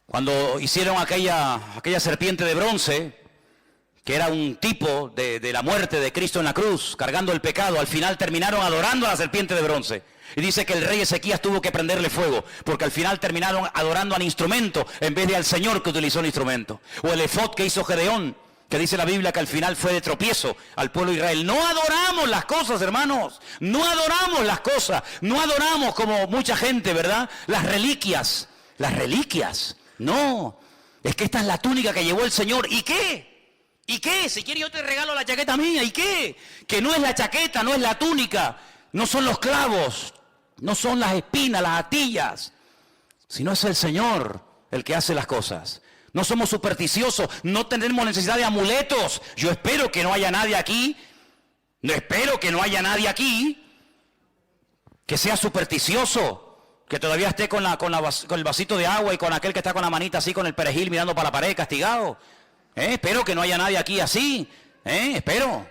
Cuando hicieron aquella serpiente de bronce, que era un tipo de la muerte de Cristo en la cruz, cargando el pecado, al final terminaron adorando a la serpiente de bronce. Y dice que el rey Ezequías tuvo que prenderle fuego, porque al final terminaron adorando al instrumento en vez de al Señor que utilizó el instrumento. O el efod que hizo Gedeón, que dice la Biblia que al final fue de tropiezo al pueblo de Israel. No adoramos las cosas, hermanos, no adoramos las cosas, no adoramos como mucha gente, ¿verdad? Las reliquias, no, es que esta es la túnica que llevó el Señor. ¿Y qué? ¿Y qué? Si quieres yo te regalo la chaqueta mía. ¿Y qué? Que no es la chaqueta, no es la túnica, no son los clavos, no son las espinas, las atillas, sino es el Señor el que hace las cosas. No somos supersticiosos, no tenemos necesidad de amuletos. Yo espero que no haya nadie aquí, que sea supersticioso, que todavía esté con el vasito de agua y con aquel que está con la manita así con el perejil mirando para la pared castigado. Espero que no haya nadie aquí así, espero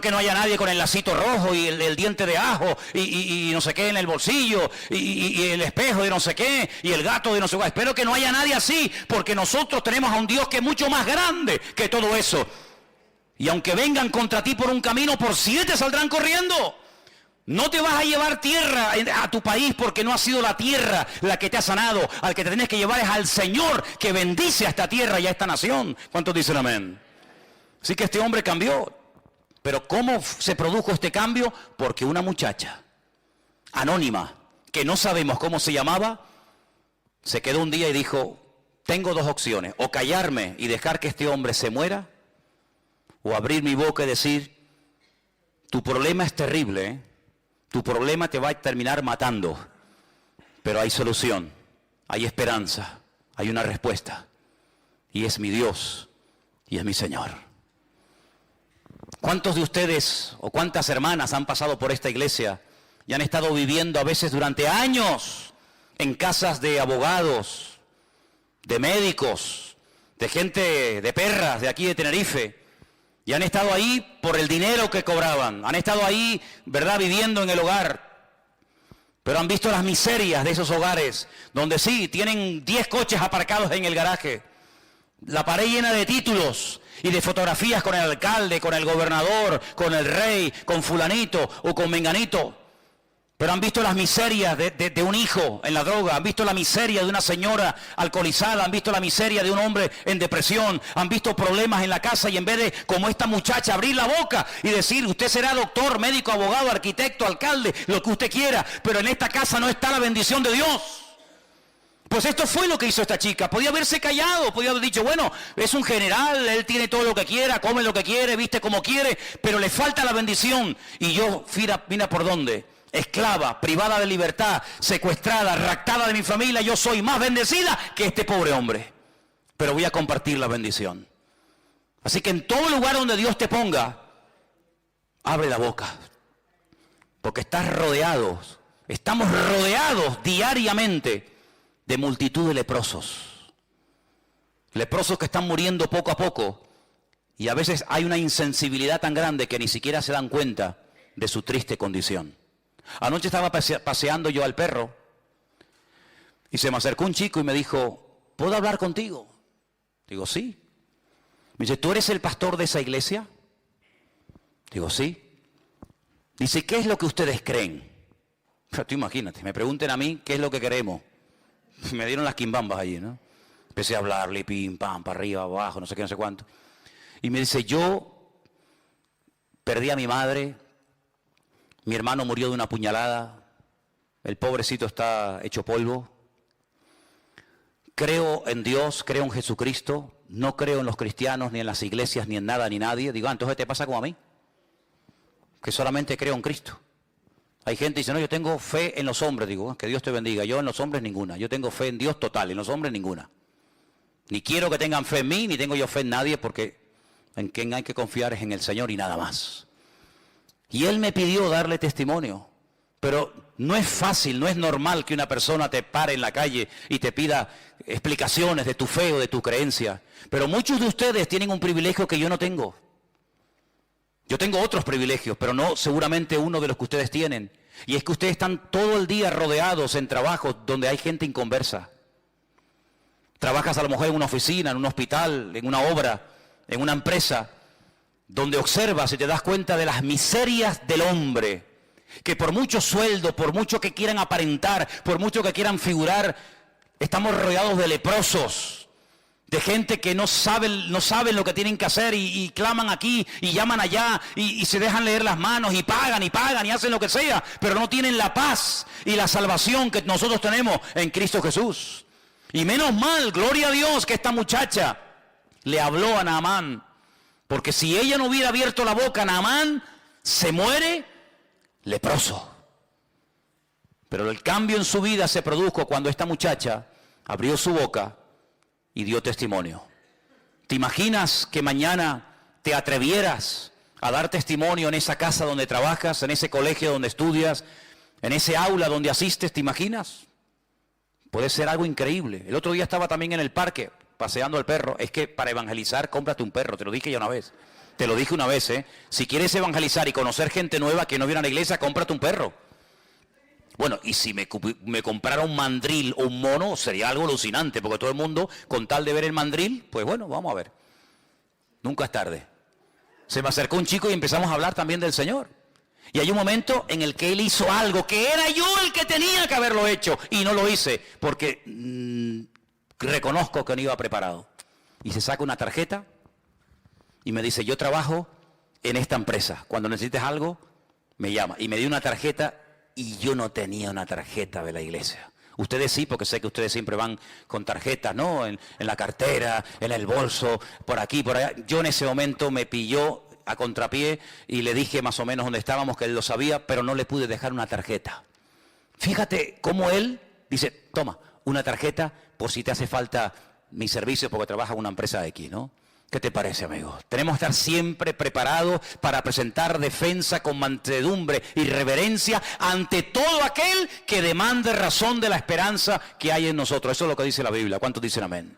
que no haya nadie con el lacito rojo y el diente de ajo y no sé qué en el bolsillo y el espejo de no sé qué y el gato de no sé qué. Espero que no haya nadie así, porque nosotros tenemos a un Dios que es mucho más grande que todo eso. Y aunque vengan contra ti por un camino, por 7 saldrán corriendo. No te vas a llevar tierra a tu país porque no ha sido la tierra la que te ha sanado. Al que te tienes que llevar es al Señor que bendice a esta tierra y a esta nación. ¿Cuántos dicen amén? Así que este hombre cambió. Pero ¿cómo se produjo este cambio? Porque una muchacha anónima, que no sabemos cómo se llamaba, se quedó un día y dijo, tengo 2 opciones, o callarme y dejar que este hombre se muera, o abrir mi boca y decir, tu problema es terrible, ¿eh? Tu problema te va a terminar matando, pero hay solución, hay esperanza, hay una respuesta, y es mi Dios, y es mi Señor. ¿Cuántos de ustedes o cuántas hermanas han pasado por esta iglesia y han estado viviendo a veces durante años en casas de abogados, de médicos, de gente, de perras de aquí de Tenerife, y han estado ahí por el dinero que cobraban, han estado ahí, ¿verdad?, viviendo en el hogar, pero han visto las miserias de esos hogares, donde sí, tienen 10 coches aparcados en el garaje, la pared llena de títulos y de fotografías con el alcalde, con el gobernador, con el rey, con fulanito o con menganito. Pero han visto las miserias de un hijo en la droga, han visto la miseria de una señora alcoholizada, han visto la miseria de un hombre en depresión, han visto problemas en la casa y en vez de, como esta muchacha, abrir la boca y decir, usted será doctor, médico, abogado, arquitecto, alcalde, lo que usted quiera, pero en esta casa no está la bendición de Dios. Pues esto fue lo que hizo esta chica. Podía haberse callado, podía haber dicho, bueno, es un general, él tiene todo lo que quiera, come lo que quiere, viste como quiere, pero le falta la bendición. Y yo, mira por dónde, esclava, privada de libertad, secuestrada, raptada de mi familia, yo soy más bendecida que este pobre hombre. Pero voy a compartir la bendición. Así que en todo lugar donde Dios te ponga, abre la boca. Porque estamos rodeados diariamente de multitud de leprosos. Leprosos que están muriendo poco a poco. Y a veces hay una insensibilidad tan grande que ni siquiera se dan cuenta de su triste condición. Anoche estaba paseando yo al perro y se me acercó un chico y me dijo, ¿puedo hablar contigo? Digo, sí. Me dice, ¿tú eres el pastor de esa iglesia? Digo, sí. Dice, ¿qué es lo que ustedes creen? Pero tú imagínate, me pregunten a mí qué es lo que queremos. Me dieron las quimbambas allí, ¿no? Empecé a hablarle, pim, pam, para arriba, abajo, no sé qué, no sé cuánto. Y me dice, yo perdí a mi madre, mi hermano murió de una puñalada, el pobrecito está hecho polvo. Creo en Dios, creo en Jesucristo, no creo en los cristianos, ni en las iglesias, ni en nada, ni nadie. Digo, entonces te pasa como a mí, que solamente creo en Cristo. Hay gente que dice, no, yo tengo fe en los hombres. Digo, que Dios te bendiga. Yo en los hombres ninguna. Yo tengo fe en Dios total, en los hombres ninguna. Ni quiero que tengan fe en mí, ni tengo yo fe en nadie, porque en quien hay que confiar es en el Señor y nada más. Y Él me pidió darle testimonio. Pero no es fácil, no es normal que una persona te pare en la calle y te pida explicaciones de tu fe o de tu creencia. Pero muchos de ustedes tienen un privilegio que yo no tengo. Yo tengo otros privilegios, pero no seguramente uno de los que ustedes tienen. Y es que ustedes están todo el día rodeados en trabajos donde hay gente inconversa. Trabajas a lo mejor en una oficina, en un hospital, en una obra, en una empresa, donde observas y te das cuenta de las miserias del hombre. Que por mucho sueldo, por mucho que quieran aparentar, por mucho que quieran figurar, estamos rodeados de leprosos. De gente que no saben lo que tienen que hacer y claman aquí y llaman allá y se dejan leer las manos y pagan y hacen lo que sea, pero no tienen la paz y la salvación que nosotros tenemos en Cristo Jesús. Y menos mal, gloria a Dios, que esta muchacha le habló a Naamán, porque si ella no hubiera abierto la boca, Naamán se muere leproso. Pero el cambio en su vida se produjo cuando esta muchacha abrió su boca y dio testimonio. ¿Te imaginas que mañana te atrevieras a dar testimonio en esa casa donde trabajas, en ese colegio donde estudias, en ese aula donde asistes? ¿Te imaginas? Puede ser algo increíble. El otro día estaba también en el parque paseando al perro. Es que para evangelizar, cómprate un perro. Te lo dije ya una vez. Te lo dije una vez, ¿eh? Si quieres evangelizar y conocer gente nueva que no viene a la iglesia, cómprate un perro. Bueno, y si me comprara un mandril o un mono, sería algo alucinante, porque todo el mundo, con tal de ver el mandril, pues bueno, vamos a ver. Nunca es tarde. Se me acercó un chico y empezamos a hablar también del Señor. Y hay un momento en el que él hizo algo que era yo el que tenía que haberlo hecho y no lo hice porque reconozco que no iba preparado. Y se saca una tarjeta y me dice, yo trabajo en esta empresa. Cuando necesites algo, me llama. Y me dio una tarjeta y yo no tenía una tarjeta de la iglesia. Ustedes sí, porque sé que ustedes siempre van con tarjetas, ¿no? En la cartera, en el bolso, por aquí, por allá. Yo en ese momento me pilló a contrapié y le dije más o menos dónde estábamos, que él lo sabía, pero no le pude dejar una tarjeta. Fíjate cómo él dice, toma, una tarjeta por si te hace falta mi servicio porque trabaja en una empresa X, ¿no? ¿Qué te parece, amigo? Tenemos que estar siempre preparados para presentar defensa con mansedumbre y reverencia ante todo aquel que demande razón de la esperanza que hay en nosotros. Eso es lo que dice la Biblia. ¿Cuántos dicen amén?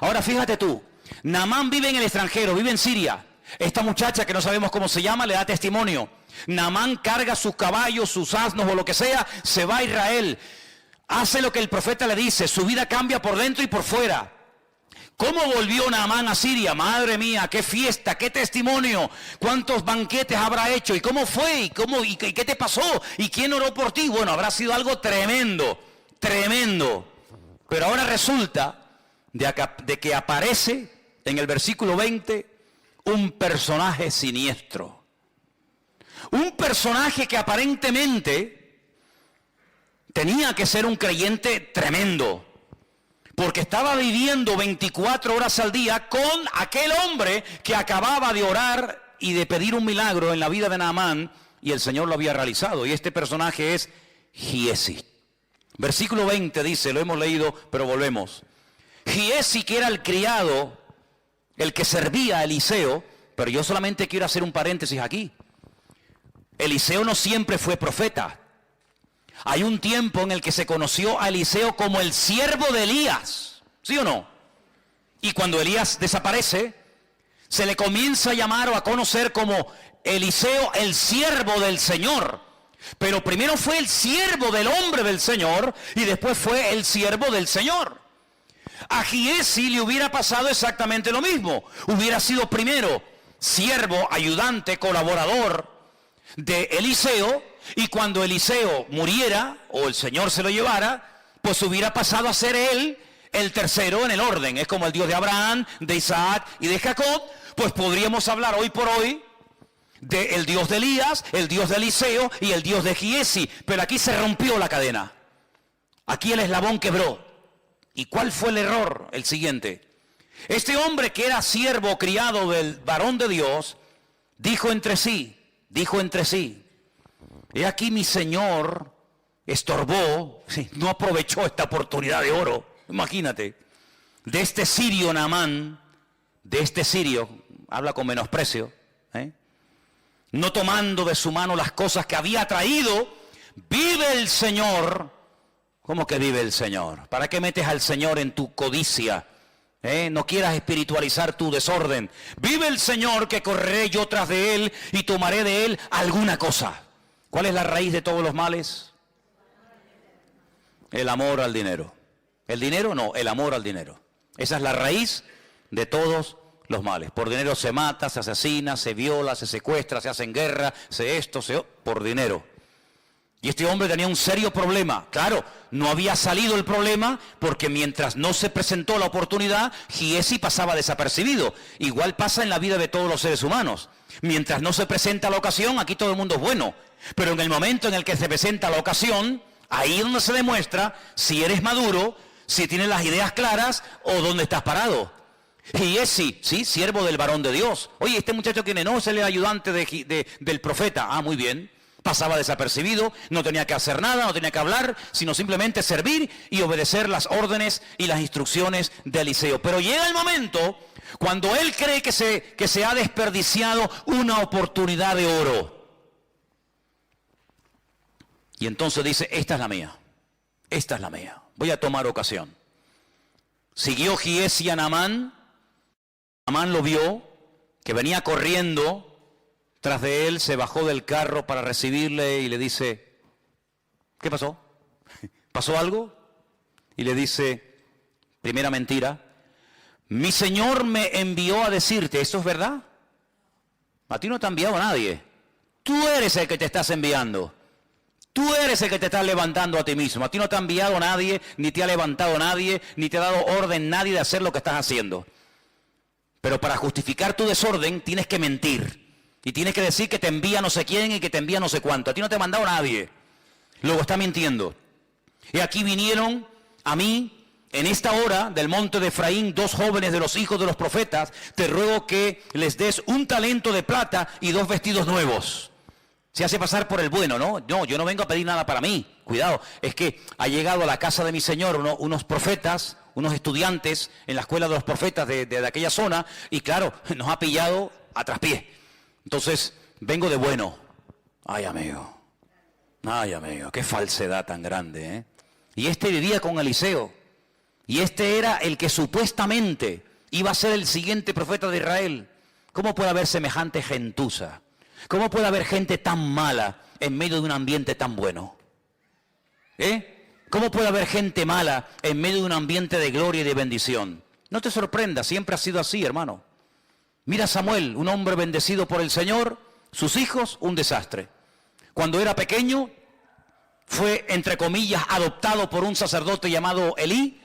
Ahora fíjate tú, Naamán vive en el extranjero, vive en Siria. Esta muchacha que no sabemos cómo se llama le da testimonio. Naamán carga sus caballos, sus asnos o lo que sea, se va a Israel. Hace lo que el profeta le dice, su vida cambia por dentro y por fuera. ¿Cómo volvió Naamán a Siria? Madre mía, qué fiesta, qué testimonio, cuántos banquetes habrá hecho, y cómo fue, y qué te pasó, y quién oró por ti. Bueno, habrá sido algo tremendo, tremendo. Pero ahora resulta de que aparece en el versículo 20 un personaje siniestro. Un personaje que aparentemente tenía que ser un creyente tremendo, porque estaba viviendo 24 horas al día con aquel hombre que acababa de orar y de pedir un milagro en la vida de Naamán, y el Señor lo había realizado. Y este personaje es Giesi. Versículo 20 dice, lo hemos leído, pero volvemos. Giesi, que era el criado, el que servía a Eliseo, pero yo solamente quiero hacer un paréntesis aquí. Eliseo no siempre fue profeta. Hay un tiempo en el que se conoció a Eliseo como el siervo de Elías, ¿sí o no? Y cuando Elías desaparece, se le comienza a llamar o a conocer como Eliseo, el siervo del Señor. Pero primero fue el siervo del hombre del Señor y después fue el siervo del Señor. A Giesi le hubiera pasado exactamente lo mismo. Hubiera sido primero siervo, ayudante, colaborador de Eliseo, y cuando Eliseo muriera o el Señor se lo llevara, pues hubiera pasado a ser él el tercero en el orden. Es como el Dios de Abraham, de Isaac y de Jacob. Pues podríamos hablar hoy por hoy del Dios de Elías, el Dios de Eliseo y el Dios de Giesi. Pero aquí se rompió la cadena. Aquí el eslabón quebró. ¿Y cuál fue el error? El siguiente. Este hombre que era siervo criado del varón de Dios, dijo entre sí, he aquí mi Señor estorbó, no aprovechó esta oportunidad de oro, imagínate, de este sirio Naamán, de este sirio, habla con menosprecio, no tomando de su mano las cosas que había traído. Vive el Señor. ¿Cómo que vive el Señor? ¿Para qué metes al Señor en tu codicia? No quieras espiritualizar tu desorden. Vive el Señor, que correré yo tras de Él y tomaré de Él alguna cosa. ¿Cuál es la raíz de todos los males? El amor al dinero. ¿El dinero? No, el amor al dinero. Esa es la raíz de todos los males. Por dinero se mata, se asesina, se viola, se secuestra, se hace en guerra, por dinero. Y este hombre tenía un serio problema. Claro, no había salido el problema porque mientras no se presentó la oportunidad, Giesi pasaba desapercibido. Igual pasa en la vida de todos los seres humanos. Mientras no se presenta la ocasión, aquí todo el mundo es bueno. Pero en el momento en el que se presenta la ocasión, ahí es donde se demuestra si eres maduro, si tienes las ideas claras o dónde estás parado. Giesi, sí, siervo del varón de Dios. Oye, este muchacho ¿quién es? No, es el ayudante del profeta. Ah, muy bien. Pasaba desapercibido, no tenía que hacer nada, no tenía que hablar, sino simplemente servir y obedecer las órdenes y las instrucciones de Eliseo. Pero llega el momento cuando él cree que se ha desperdiciado una oportunidad de oro. Y entonces dice, esta es la mía, voy a tomar ocasión. Siguió Giesi a Naamán. Naamán lo vio, que venía corriendo tras de él, se bajó del carro para recibirle y le dice, ¿qué pasó? ¿Pasó algo? Y le dice, primera mentira, mi Señor me envió a decirte, ¿esto es verdad? A ti no te ha enviado nadie. Tú eres el que te estás enviando. Tú eres el que te estás levantando a ti mismo. A ti no te ha enviado nadie, ni te ha levantado nadie, ni te ha dado orden nadie de hacer lo que estás haciendo. Pero para justificar tu desorden tienes que mentir. Y tienes que decir que te envía no sé quién y que te envía no sé cuánto. A ti no te ha mandado nadie. Luego está mintiendo. Y aquí vinieron a mí, en esta hora del monte de Efraín, 2 jóvenes de los hijos de los profetas. Te ruego que les des 1 talento de plata y 2 vestidos nuevos. Se hace pasar por el bueno, ¿no? No, yo no vengo a pedir nada para mí. Cuidado, es que ha llegado a la casa de mi Señor unos profetas, unos estudiantes en la escuela de los profetas de aquella zona. Y claro, nos ha pillado a traspié. Entonces, vengo de bueno. Ay, amigo, qué falsedad tan grande, ¿eh? Y este vivía con Eliseo. Y este era el que supuestamente iba a ser el siguiente profeta de Israel. ¿Cómo puede haber semejante gentuza? ¿Cómo puede haber gente tan mala en medio de un ambiente tan bueno? ¿Cómo puede haber gente mala en medio de un ambiente de gloria y de bendición? No te sorprendas, siempre ha sido así, hermano. Mira a Samuel, un hombre bendecido por el Señor, sus hijos, un desastre. Cuando era pequeño, fue, entre comillas, adoptado por un sacerdote llamado Elí.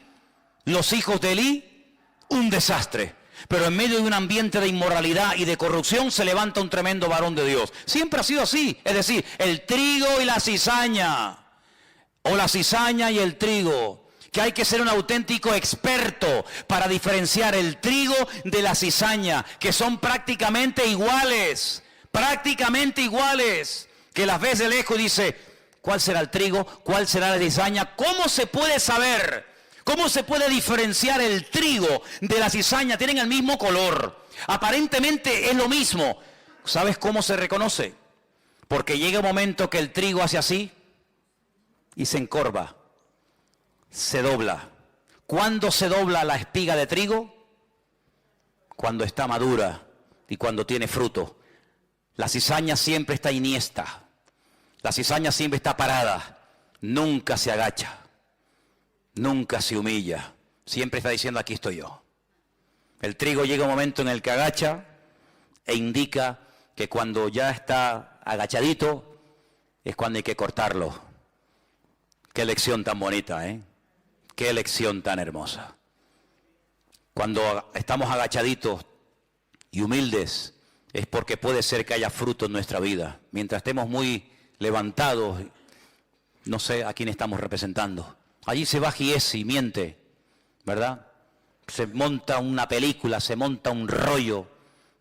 Los hijos de Elí, un desastre. Pero en medio de un ambiente de inmoralidad y de corrupción se levanta un tremendo varón de Dios. Siempre ha sido así. Es decir, el trigo y la cizaña. O la cizaña y el trigo. Que hay que ser un auténtico experto para diferenciar el trigo de la cizaña, que son prácticamente iguales, que las ves de lejos y dice, ¿cuál será el trigo? ¿Cuál será la cizaña? ¿Cómo se puede saber? ¿Cómo se puede diferenciar el trigo de la cizaña? Tienen el mismo color, aparentemente es lo mismo. ¿Sabes cómo se reconoce? Porque llega un momento que el trigo hace así y se encorva. Se dobla. ¿Cuándo se dobla la espiga de trigo? Cuando está madura y cuando tiene fruto. La cizaña siempre está iniesta. La cizaña siempre está parada. Nunca se agacha. Nunca se humilla. Siempre está diciendo, aquí estoy yo. El trigo llega un momento en el que agacha e indica que cuando ya está agachadito es cuando hay que cortarlo. Qué lección tan bonita, ¿eh? Qué lección tan hermosa. Cuando estamos agachaditos y humildes, es porque puede ser que haya fruto en nuestra vida. Mientras estemos muy levantados, no sé a quién estamos representando. Allí se va Giesi y miente, ¿verdad? Se monta una película, se monta un rollo.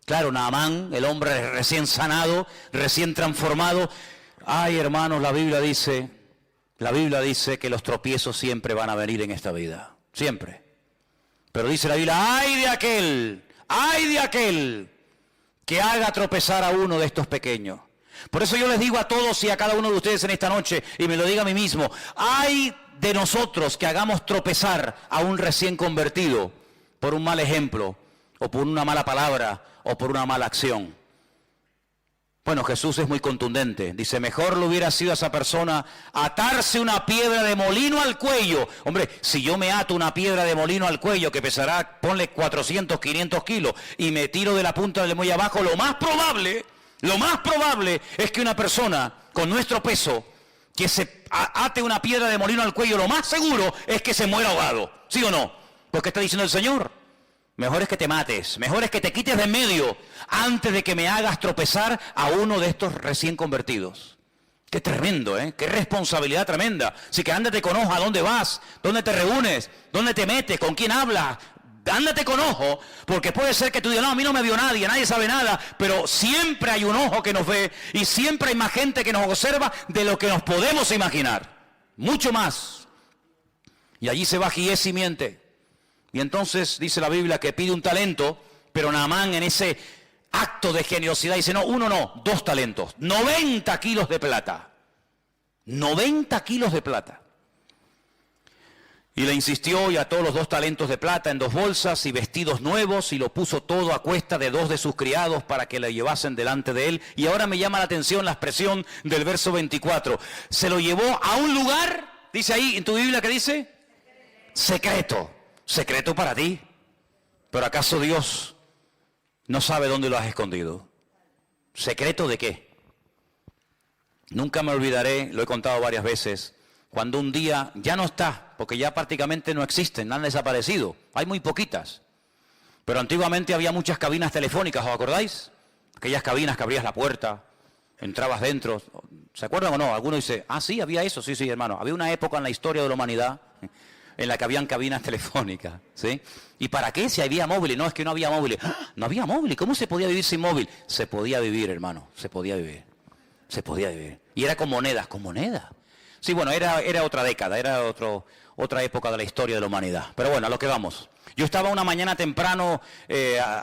Claro, Naamán, el hombre recién sanado, recién transformado. Ay, hermanos, la Biblia dice que los tropiezos siempre van a venir en esta vida, siempre. Pero dice la Biblia, ay de aquel que haga tropezar a uno de estos pequeños. Por eso yo les digo a todos y a cada uno de ustedes en esta noche, y me lo digo a mí mismo, ay de nosotros que hagamos tropezar a un recién convertido por un mal ejemplo, o por una mala palabra, o por una mala acción. Bueno, Jesús es muy contundente. Dice, mejor le hubiera sido a esa persona atarse una piedra de molino al cuello. Hombre, si yo me ato una piedra de molino al cuello que pesará, ponle 400, 500 kilos, y me tiro de la punta del muelle abajo, lo más probable es que una persona con nuestro peso, que se ate una piedra de molino al cuello, lo más seguro es que se muera ahogado. ¿Sí o no? Pues ¿qué está diciendo el Señor? Mejor es que te mates, mejor es que te quites de en medio antes de que me hagas tropezar a uno de estos recién convertidos. Qué tremendo, ¿eh? Qué responsabilidad tremenda. Así que ándate con ojo, ¿a dónde vas? ¿Dónde te reúnes? ¿Dónde te metes? ¿Con quién hablas? Ándate con ojo, porque puede ser que tú digas, no, a mí no me vio nadie sabe nada, pero siempre hay un ojo que nos ve y siempre hay más gente que nos observa de lo que nos podemos imaginar. Mucho más. Y allí se va Giesi y miente. Y entonces dice la Biblia que pide un talento, pero Naamán en ese acto de generosidad dice, no, 1 no, 2 talentos, 90 kilos de plata. 90 kilos de plata. Y le insistió y ató los 2 talentos de plata en 2 bolsas y vestidos nuevos y lo puso todo a cuesta de 2 de sus criados para que le llevasen delante de él. Y ahora me llama la atención la expresión del verso 24. Se lo llevó a un lugar, dice ahí en tu Biblia, ¿qué dice? Secreto. Secreto para ti. Pero ¿acaso Dios no sabe dónde lo has escondido? ¿Secreto de qué? Nunca me olvidaré, lo he contado varias veces, cuando un día ya no está, porque ya prácticamente no existen, han desaparecido, hay muy poquitas. Pero antiguamente había muchas cabinas telefónicas, ¿os acordáis? Aquellas cabinas que abrías la puerta, entrabas dentro. ¿Se acuerdan o no? Alguno dice, ah, sí, había eso. Sí, hermano. Había una época en la historia de la humanidad en la que habían cabinas telefónicas, ¿sí? ¿Y para qué? Si había móviles. No, es que no había móviles. ¡Ah! No había móviles. ¿Cómo se podía vivir sin móvil? Se podía vivir, hermano. Se podía vivir. Se podía vivir. Y era con monedas. ¿Con monedas? Sí, bueno, era otra década. Era otra época de la historia de la humanidad. Pero bueno, a lo que vamos. Yo estaba una mañana temprano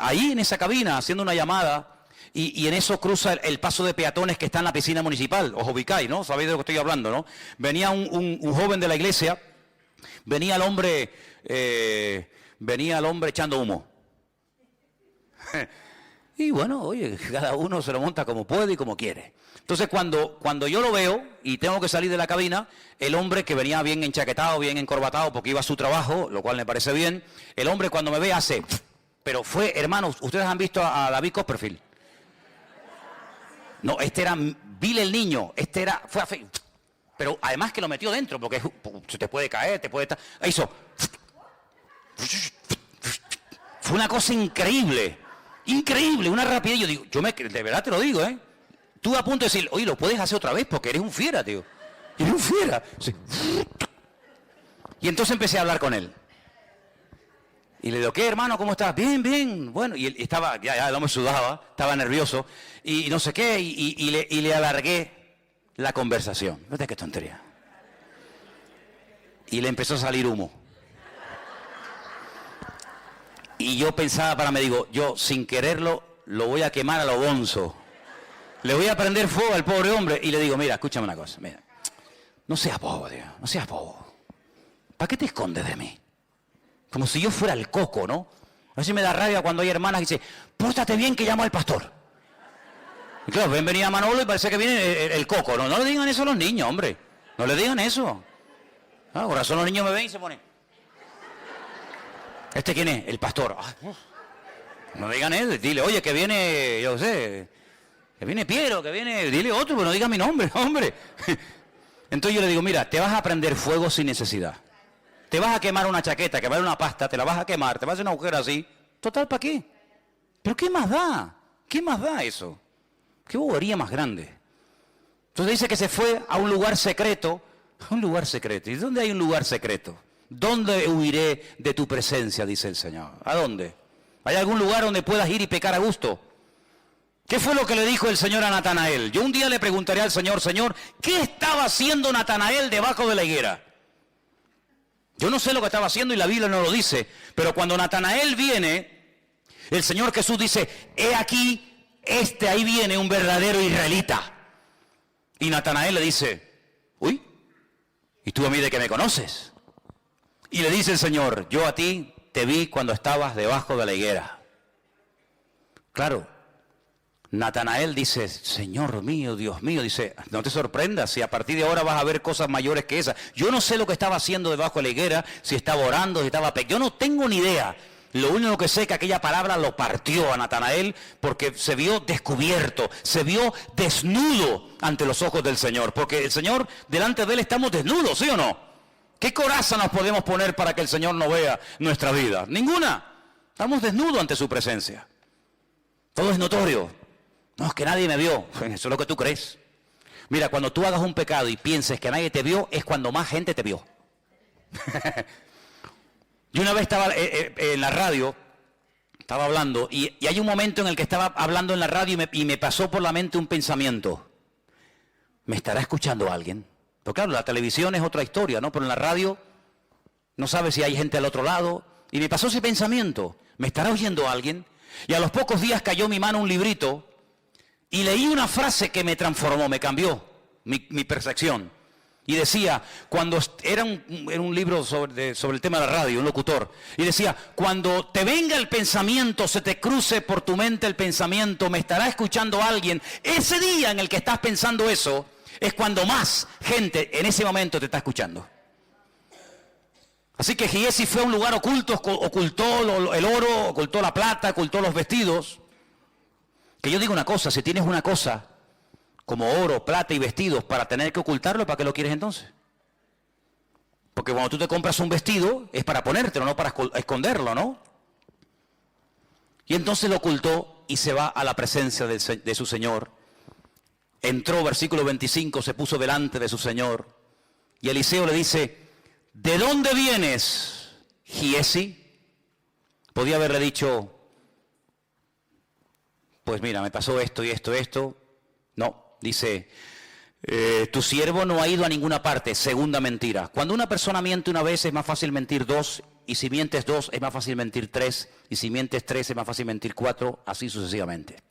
ahí en esa cabina haciendo una llamada y en eso cruza el paso de peatones que está en la piscina municipal. Os ubicáis, ¿no? Sabéis de lo que estoy hablando, ¿no? Venía un joven de la iglesia, venía el hombre echando humo. Y bueno, oye, cada uno se lo monta como puede y como quiere. Entonces cuando yo lo veo y tengo que salir de la cabina, el hombre que venía bien enchaquetado, bien encorbatado porque iba a su trabajo, lo cual me parece bien, el hombre cuando me ve hace, pero fue, hermanos, ustedes han visto a David Copperfield. No, este era Bill el niño, fue a fe, pero además que lo metió dentro porque se te puede caer, te puede estar, hizo, fue una cosa increíble, una rapidez. Yo digo, de verdad te lo digo, Tú a punto de decir, oye, lo puedes hacer otra vez porque eres un fiera, tío. Eres un fiera. Sí. Y entonces empecé a hablar con él. Y le digo, ¿qué, hermano? ¿Cómo estás? Bien, bien. Bueno, y él estaba, ya no me sudaba, estaba nervioso. Y no sé qué, y le alargué la conversación. Fíjate qué tontería. Y le empezó a salir humo. Y yo pensaba para mí, digo, yo sin quererlo lo voy a quemar a lo bonzo. Le voy a prender fuego al pobre hombre y le digo, mira, escúchame una cosa, mira, no seas bobo, tío, no seas bobo. ¿Para qué te escondes de mí? Como si yo fuera el coco, ¿no? A veces me da rabia cuando hay hermanas que dicen, pórtate bien que llamo al pastor. Y claro, ven venir a Manolo y parece que viene el coco, ¿no? No le digan eso a los niños, hombre, no le digan eso. Ah, por razón los niños me ven y se ponen. ¿Este quién es? El pastor. Ah, no digan él, dile, oye, que viene, yo sé... Que viene Piero, que viene, dile otro, pero no diga mi nombre, hombre. Entonces yo le digo, mira, te vas a prender fuego sin necesidad. Te vas a quemar una chaqueta, que vale una pasta, te la vas a quemar, te vas a hacer una agujera así. Total, ¿para qué? ¿Pero qué más da? ¿Qué más da eso? ¿Qué bobería más grande? Entonces dice que se fue a un lugar secreto. A un lugar secreto. ¿Y dónde hay un lugar secreto? ¿Dónde huiré de tu presencia? Dice el Señor. ¿A dónde? ¿Hay algún lugar donde puedas ir y pecar a gusto? ¿Qué fue lo que le dijo el Señor a Natanael? Yo un día le preguntaré al Señor, Señor, ¿qué estaba haciendo Natanael debajo de la higuera? Yo no sé lo que estaba haciendo y la Biblia no lo dice, pero cuando Natanael viene, el Señor Jesús dice, he aquí, ahí viene un verdadero israelita. Y Natanael le dice, uy, ¿y tú a mí de qué me conoces? Y le dice el Señor, yo a ti te vi cuando estabas debajo de la higuera. Claro. Natanael dice, Señor mío, Dios mío, dice, no te sorprendas si a partir de ahora vas a ver cosas mayores que esas. Yo no sé lo que estaba haciendo debajo de la higuera, si estaba orando, si estaba yo no tengo ni idea. Lo único que sé es que aquella palabra lo partió a Natanael porque se vio descubierto, se vio desnudo ante los ojos del Señor. Porque el Señor, delante de Él estamos desnudos, ¿sí o no? ¿Qué coraza nos podemos poner para que el Señor no vea nuestra vida? Ninguna. Estamos desnudos ante su presencia. Todo es notorio. No, es que nadie me vio. Eso es lo que tú crees. Mira, cuando tú hagas un pecado y pienses que nadie te vio, es cuando más gente te vio. Yo una vez estaba en la radio, estaba hablando, y hay un momento en el que estaba hablando en la radio y me pasó por la mente un pensamiento. ¿Me estará escuchando alguien? Porque claro, la televisión es otra historia, ¿no? Pero en la radio no sabes si hay gente al otro lado. Y me pasó ese pensamiento. ¿Me estará oyendo alguien? Y a los pocos días cayó en mi mano un librito y leí una frase que me transformó, me cambió mi percepción. Y decía, era un libro sobre el tema de la radio, un locutor. Y decía, cuando te venga el pensamiento, se te cruce por tu mente el pensamiento, me estará escuchando alguien. Ese día en el que estás pensando eso, es cuando más gente en ese momento te está escuchando. Así que Giesi fue a un lugar oculto, ocultó el oro, ocultó la plata, ocultó los vestidos. Que yo digo una cosa, si tienes una cosa como oro, plata y vestidos para tener que ocultarlo, ¿para qué lo quieres entonces? Porque cuando tú te compras un vestido es para ponértelo, no para esconderlo, ¿no? Y entonces lo ocultó y se va a la presencia de su Señor. Entró, versículo 25, se puso delante de su Señor. Y Eliseo le dice, ¿de dónde vienes, Giesi? Podía haberle dicho, pues mira, me pasó esto y esto, esto. No, dice, tu siervo no ha ido a ninguna parte. Segunda mentira. Cuando una persona miente una vez es más fácil mentir dos, y si mientes dos es más fácil mentir tres, y si mientes tres es más fácil mentir cuatro, así sucesivamente.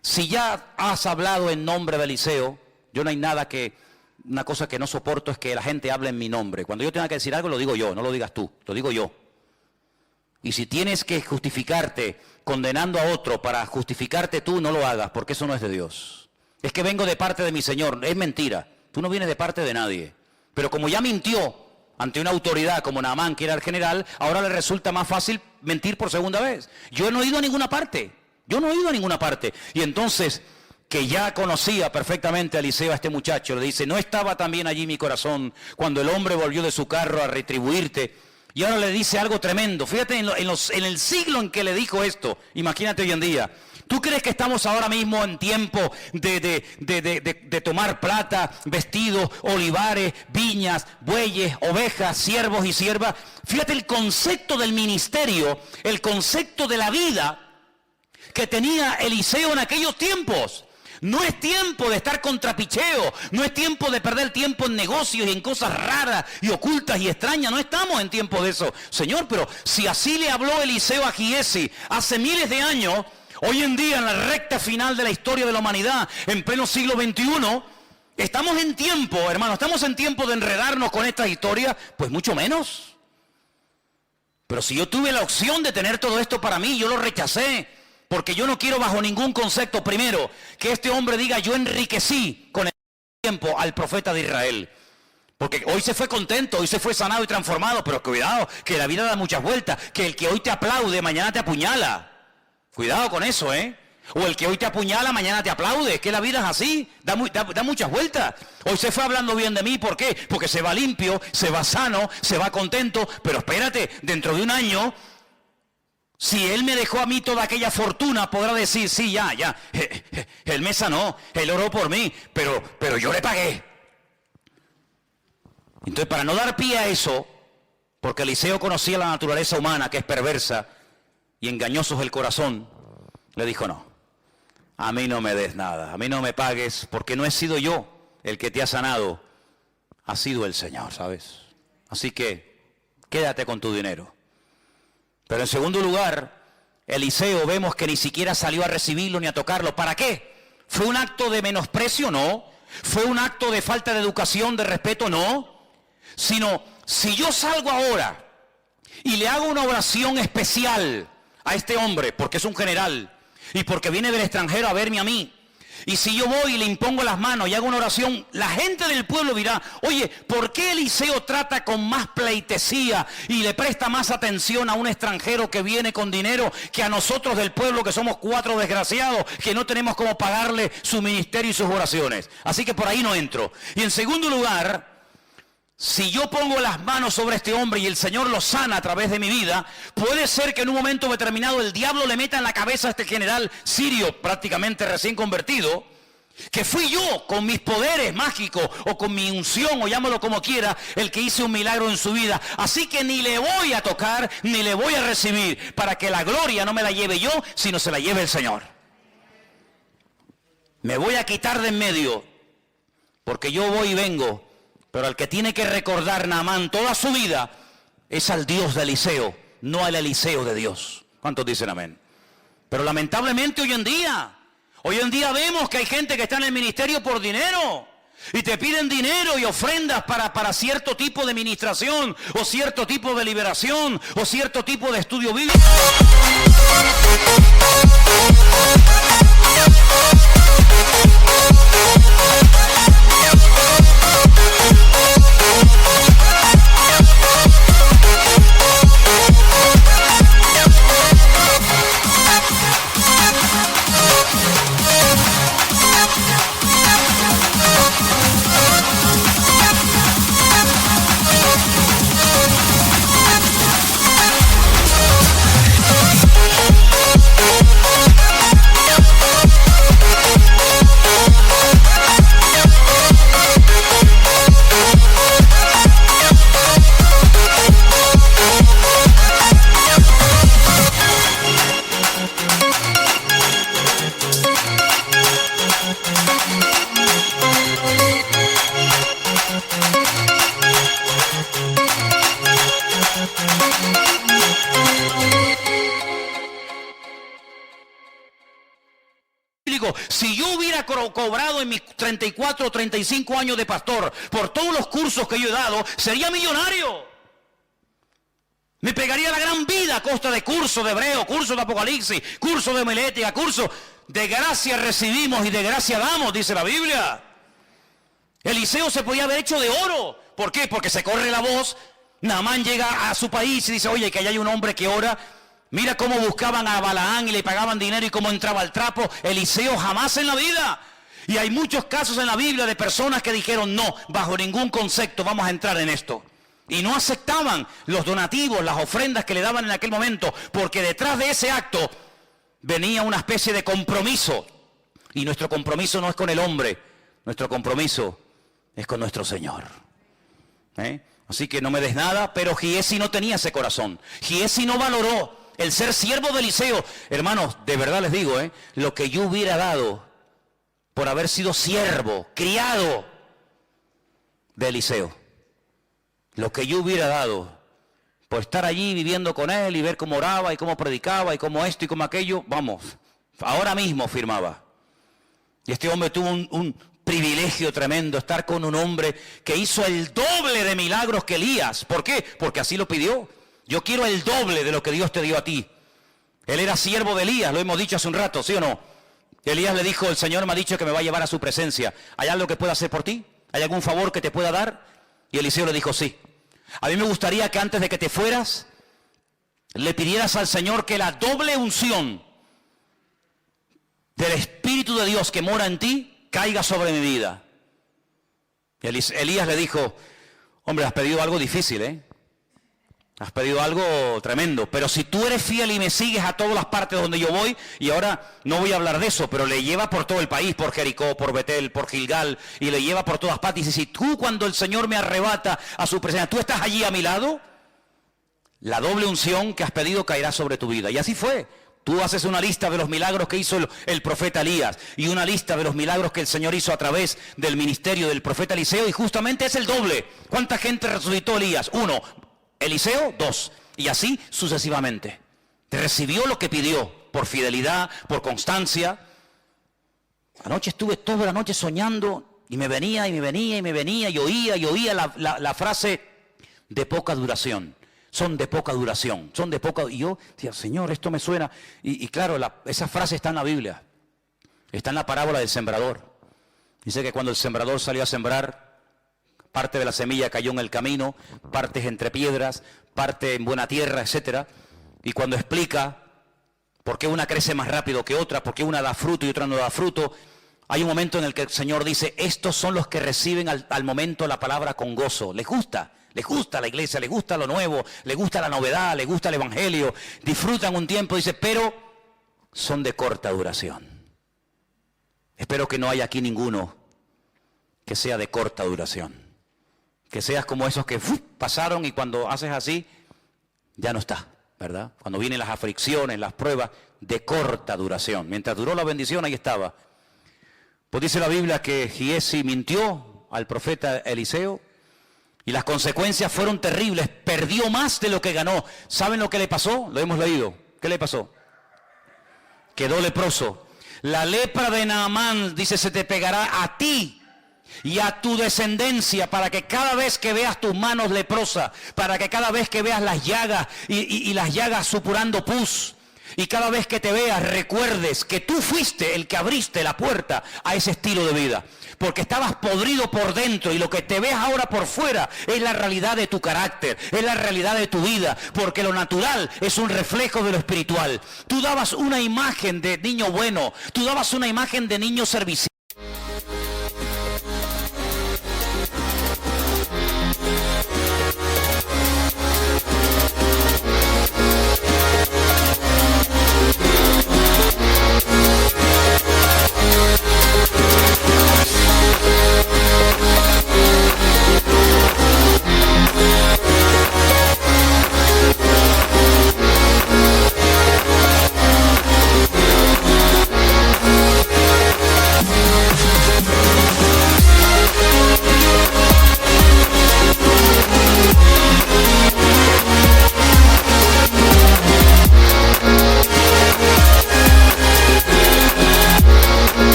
Si ya has hablado en nombre de Eliseo, yo no hay nada que, una cosa que no soporto es que la gente hable en mi nombre. Cuando yo tenga que decir algo lo digo yo, no lo digas tú, lo digo yo. Y si tienes que justificarte condenando a otro para justificarte tú, no lo hagas, porque eso no es de Dios. Es que vengo de parte de mi Señor, es mentira. Tú no vienes de parte de nadie. Pero como ya mintió ante una autoridad como Naamán, que era el general, ahora le resulta más fácil mentir por segunda vez. Yo no he ido a ninguna parte. Yo no he ido a ninguna parte. Y entonces, que ya conocía perfectamente a Eliseo, a este muchacho, le dice, ¿no estaba también allí mi corazón cuando el hombre volvió de su carro a retribuirte? Y ahora le dice algo tremendo. Fíjate en el siglo en que le dijo esto. Imagínate hoy en día. ¿Tú crees que estamos ahora mismo en tiempo de tomar plata, vestidos, olivares, viñas, bueyes, ovejas, siervos y siervas? Fíjate el concepto del ministerio, el concepto de la vida que tenía Eliseo en aquellos tiempos. No es tiempo de estar con trapicheo, no es tiempo de perder tiempo en negocios y en cosas raras y ocultas y extrañas, no estamos en tiempo de eso. Señor, pero si así le habló Eliseo a Giesi hace miles de años, hoy en día en la recta final de la historia de la humanidad, en pleno siglo XXI, estamos en tiempo, hermano, estamos en tiempo de enredarnos con estas historias, pues mucho menos. Pero si yo tuve la opción de tener todo esto para mí, yo lo rechacé. Porque yo no quiero bajo ningún concepto, primero, que este hombre diga, yo enriquecí con el tiempo al profeta de Israel. Porque hoy se fue contento, hoy se fue sanado y transformado, pero cuidado, que la vida da muchas vueltas, que el que hoy te aplaude, mañana te apuñala. Cuidado con eso, ¿eh? O el que hoy te apuñala, mañana te aplaude, es que la vida es así, da muchas vueltas. Hoy se fue hablando bien de mí, ¿por qué? Porque se va limpio, se va sano, se va contento, pero espérate, dentro de un año... Si él me dejó a mí toda aquella fortuna, podrá decir, sí, ya, él me sanó, él oró por mí, pero yo le pagué. Entonces, para no dar pie a eso, porque Eliseo conocía la naturaleza humana, que es perversa, y engañoso es el corazón, le dijo, no, a mí no me des nada, a mí no me pagues, porque no he sido yo el que te ha sanado, ha sido el Señor, ¿sabes? Así que, quédate con tu dinero. Pero en segundo lugar, Eliseo vemos que ni siquiera salió a recibirlo ni a tocarlo. ¿Para qué? ¿Fue un acto de menosprecio? No. ¿Fue un acto de falta de educación, de respeto? No. Sino, si yo salgo ahora y le hago una oración especial a este hombre, porque es un general, y porque viene del extranjero a verme a mí, y si yo voy y le impongo las manos y hago una oración, la gente del pueblo dirá, oye, ¿por qué Eliseo trata con más pleitesía y le presta más atención a un extranjero que viene con dinero que a nosotros del pueblo, que somos 4 desgraciados, que no tenemos cómo pagarle su ministerio y sus oraciones? Así que por ahí no entro. Y en segundo lugar, si yo pongo las manos sobre este hombre y el Señor lo sana a través de mi vida, puede ser que en un momento determinado el diablo le meta en la cabeza a este general sirio, prácticamente recién convertido, que fui yo con mis poderes mágicos o con mi unción, o llámalo como quiera, el que hice un milagro en su vida. Así que ni le voy a tocar, ni le voy a recibir, para que la gloria no me la lleve yo, sino se la lleve el Señor. Me voy a quitar de en medio, porque yo voy y vengo. Pero al que tiene que recordar Naamán toda su vida es al Dios de Eliseo, no al Eliseo de Dios. ¿Cuántos dicen amén? Pero lamentablemente hoy en día vemos que hay gente que está en el ministerio por dinero. Y te piden dinero y ofrendas para cierto tipo de ministración, o cierto tipo de liberación, o cierto tipo de estudio bíblico. cobrado en mis 34 o 35 años de pastor, por todos los cursos que yo he dado, sería millonario. Me pegaría la gran vida a costa de cursos de hebreo, cursos de apocalipsis, cursos de homilética, cursos de gracia recibimos y de gracia damos, dice la Biblia. Eliseo se podía haber hecho de oro. ¿Por qué? Porque se corre la voz. Naamán llega a su país y dice, oye, que allá hay un hombre que ora. Mira cómo buscaban a Balaán y le pagaban dinero y cómo entraba al trapo. Eliseo jamás en la vida. Y hay muchos casos en la Biblia de personas que dijeron, no, bajo ningún concepto vamos a entrar en esto. Y no aceptaban los donativos, las ofrendas que le daban en aquel momento, porque detrás de ese acto venía una especie de compromiso. Y nuestro compromiso no es con el hombre, nuestro compromiso es con nuestro Señor. Así que no me des nada, pero Giesi no tenía ese corazón. Giesi no valoró el ser siervo de Eliseo. Hermanos, de verdad les digo, lo que yo hubiera dado por haber sido siervo, criado de Eliseo. Lo que yo hubiera dado por estar allí viviendo con él y ver cómo oraba y cómo predicaba y cómo esto y cómo aquello, vamos, ahora mismo firmaba. Y este hombre tuvo un privilegio tremendo, estar con un hombre que hizo el doble de milagros que Elías. ¿Por qué? Porque así lo pidió. Yo quiero el doble de lo que Dios te dio a ti. Él era siervo de Elías, lo hemos dicho hace un rato, ¿sí o no? Elías le dijo, el Señor me ha dicho que me va a llevar a su presencia. ¿Hay algo que pueda hacer por ti? ¿Hay algún favor que te pueda dar? Y Eliseo le dijo, sí. A mí me gustaría que antes de que te fueras, le pidieras al Señor que la doble unción del Espíritu de Dios que mora en ti, caiga sobre mi vida. Y Elías le dijo, hombre, has pedido algo difícil, has pedido algo tremendo, pero si tú eres fiel y me sigues a todas las partes donde yo voy, y ahora no voy a hablar de eso, pero le lleva por todo el país, por Jericó, por Betel, por Gilgal, y le lleva por todas partes, y dice, si tú cuando el Señor me arrebata a su presencia, tú estás allí a mi lado, la doble unción que has pedido caerá sobre tu vida. Y así fue. Tú haces una lista de los milagros que hizo el profeta Elías y una lista de los milagros que el Señor hizo a través del ministerio del profeta Eliseo, y justamente es el doble. ¿Cuánta gente resucitó Elías? 1. Eliseo, 2. Y así sucesivamente. Recibió lo que pidió por fidelidad, por constancia. Anoche estuve toda la noche soñando y me venía y oía la frase de poca duración. Son de poca duración, son de poca... Y yo decía, Señor, esto me suena. Y claro, esa frase está en la Biblia. Está en la parábola del sembrador. Dice que cuando el sembrador salió a sembrar, parte de la semilla cayó en el camino, partes entre piedras, parte en buena tierra, etc. Y cuando explica por qué una crece más rápido que otra, por qué una da fruto y otra no da fruto, hay un momento en el que el Señor dice, estos son los que reciben al momento la palabra con gozo. Les gusta la iglesia, les gusta lo nuevo, les gusta la novedad, les gusta el evangelio, disfrutan un tiempo, dice, pero son de corta duración. Espero que no haya aquí ninguno que sea de corta duración. Que seas como esos que pasaron y cuando haces así, ya no está, ¿verdad? Cuando vienen las aflicciones, las pruebas, de corta duración. Mientras duró la bendición, ahí estaba. Pues dice la Biblia que Giesi mintió al profeta Eliseo y las consecuencias fueron terribles. Perdió más de lo que ganó. ¿Saben lo que le pasó? Lo hemos leído. ¿Qué le pasó? Quedó leproso. La lepra de Naamán, dice, se te pegará a ti y a tu descendencia, para que cada vez que veas tus manos leprosas, para que cada vez que veas las llagas y las llagas supurando pus, y cada vez que te veas recuerdes que tú fuiste el que abriste la puerta a ese estilo de vida, porque estabas podrido por dentro y lo que te ves ahora por fuera es la realidad de tu carácter, es la realidad de tu vida, porque lo natural es un reflejo de lo espiritual. Tú dabas una imagen de niño bueno, tú dabas una imagen de niño servicial.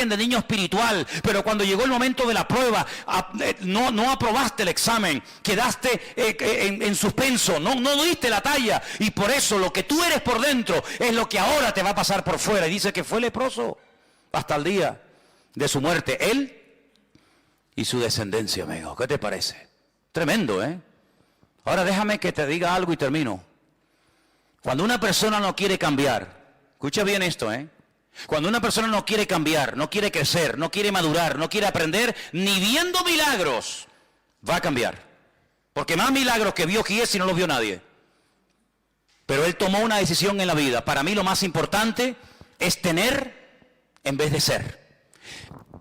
imagen de niño espiritual, pero cuando llegó el momento de la prueba, no aprobaste el examen, quedaste en suspenso, no diste la talla, y por eso lo que tú eres por dentro es lo que ahora te va a pasar por fuera. Y dice que fue leproso hasta el día de su muerte, él y su descendencia, amigo. ¿Qué te parece? Tremendo, ¿eh? Ahora déjame que te diga algo y termino. Cuando una persona no quiere cambiar, escucha bien esto, ¿eh? Cuando una persona no quiere cambiar, no quiere crecer, no quiere madurar, no quiere aprender, ni viendo milagros, va a cambiar. Porque más milagros que vio Giesi no los vio nadie. Pero él tomó una decisión en la vida. Para mí lo más importante es tener en vez de ser.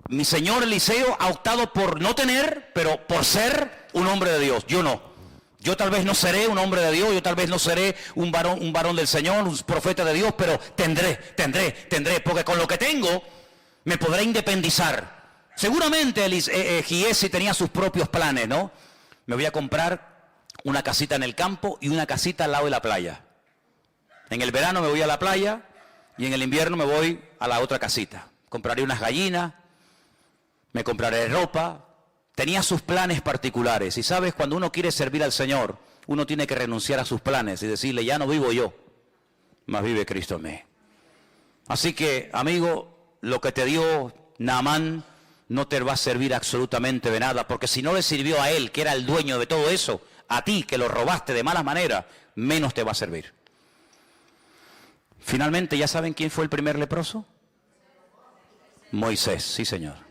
Mi señor Eliseo ha optado por no tener, pero por ser un hombre de Dios. Yo no. Yo tal vez no seré un hombre de Dios, yo tal vez no seré un varón del Señor, un profeta de Dios, pero tendré, porque con lo que tengo me podré independizar. Seguramente Giesi tenía sus propios planes, ¿no? Me voy a comprar una casita en el campo y una casita al lado de la playa. En el verano me voy a la playa y en el invierno me voy a la otra casita. Compraré unas gallinas, me compraré ropa. Tenía sus planes particulares. Y sabes, cuando uno quiere servir al Señor, uno tiene que renunciar a sus planes y decirle, ya no vivo yo, mas vive Cristo en mí. Así que, amigo, lo que te dio Naamán no te va a servir absolutamente de nada, porque si no le sirvió a él, que era el dueño de todo eso, a ti, que lo robaste de mala manera, menos te va a servir. Finalmente, ¿ya saben quién fue el primer leproso? Moisés, sí señor.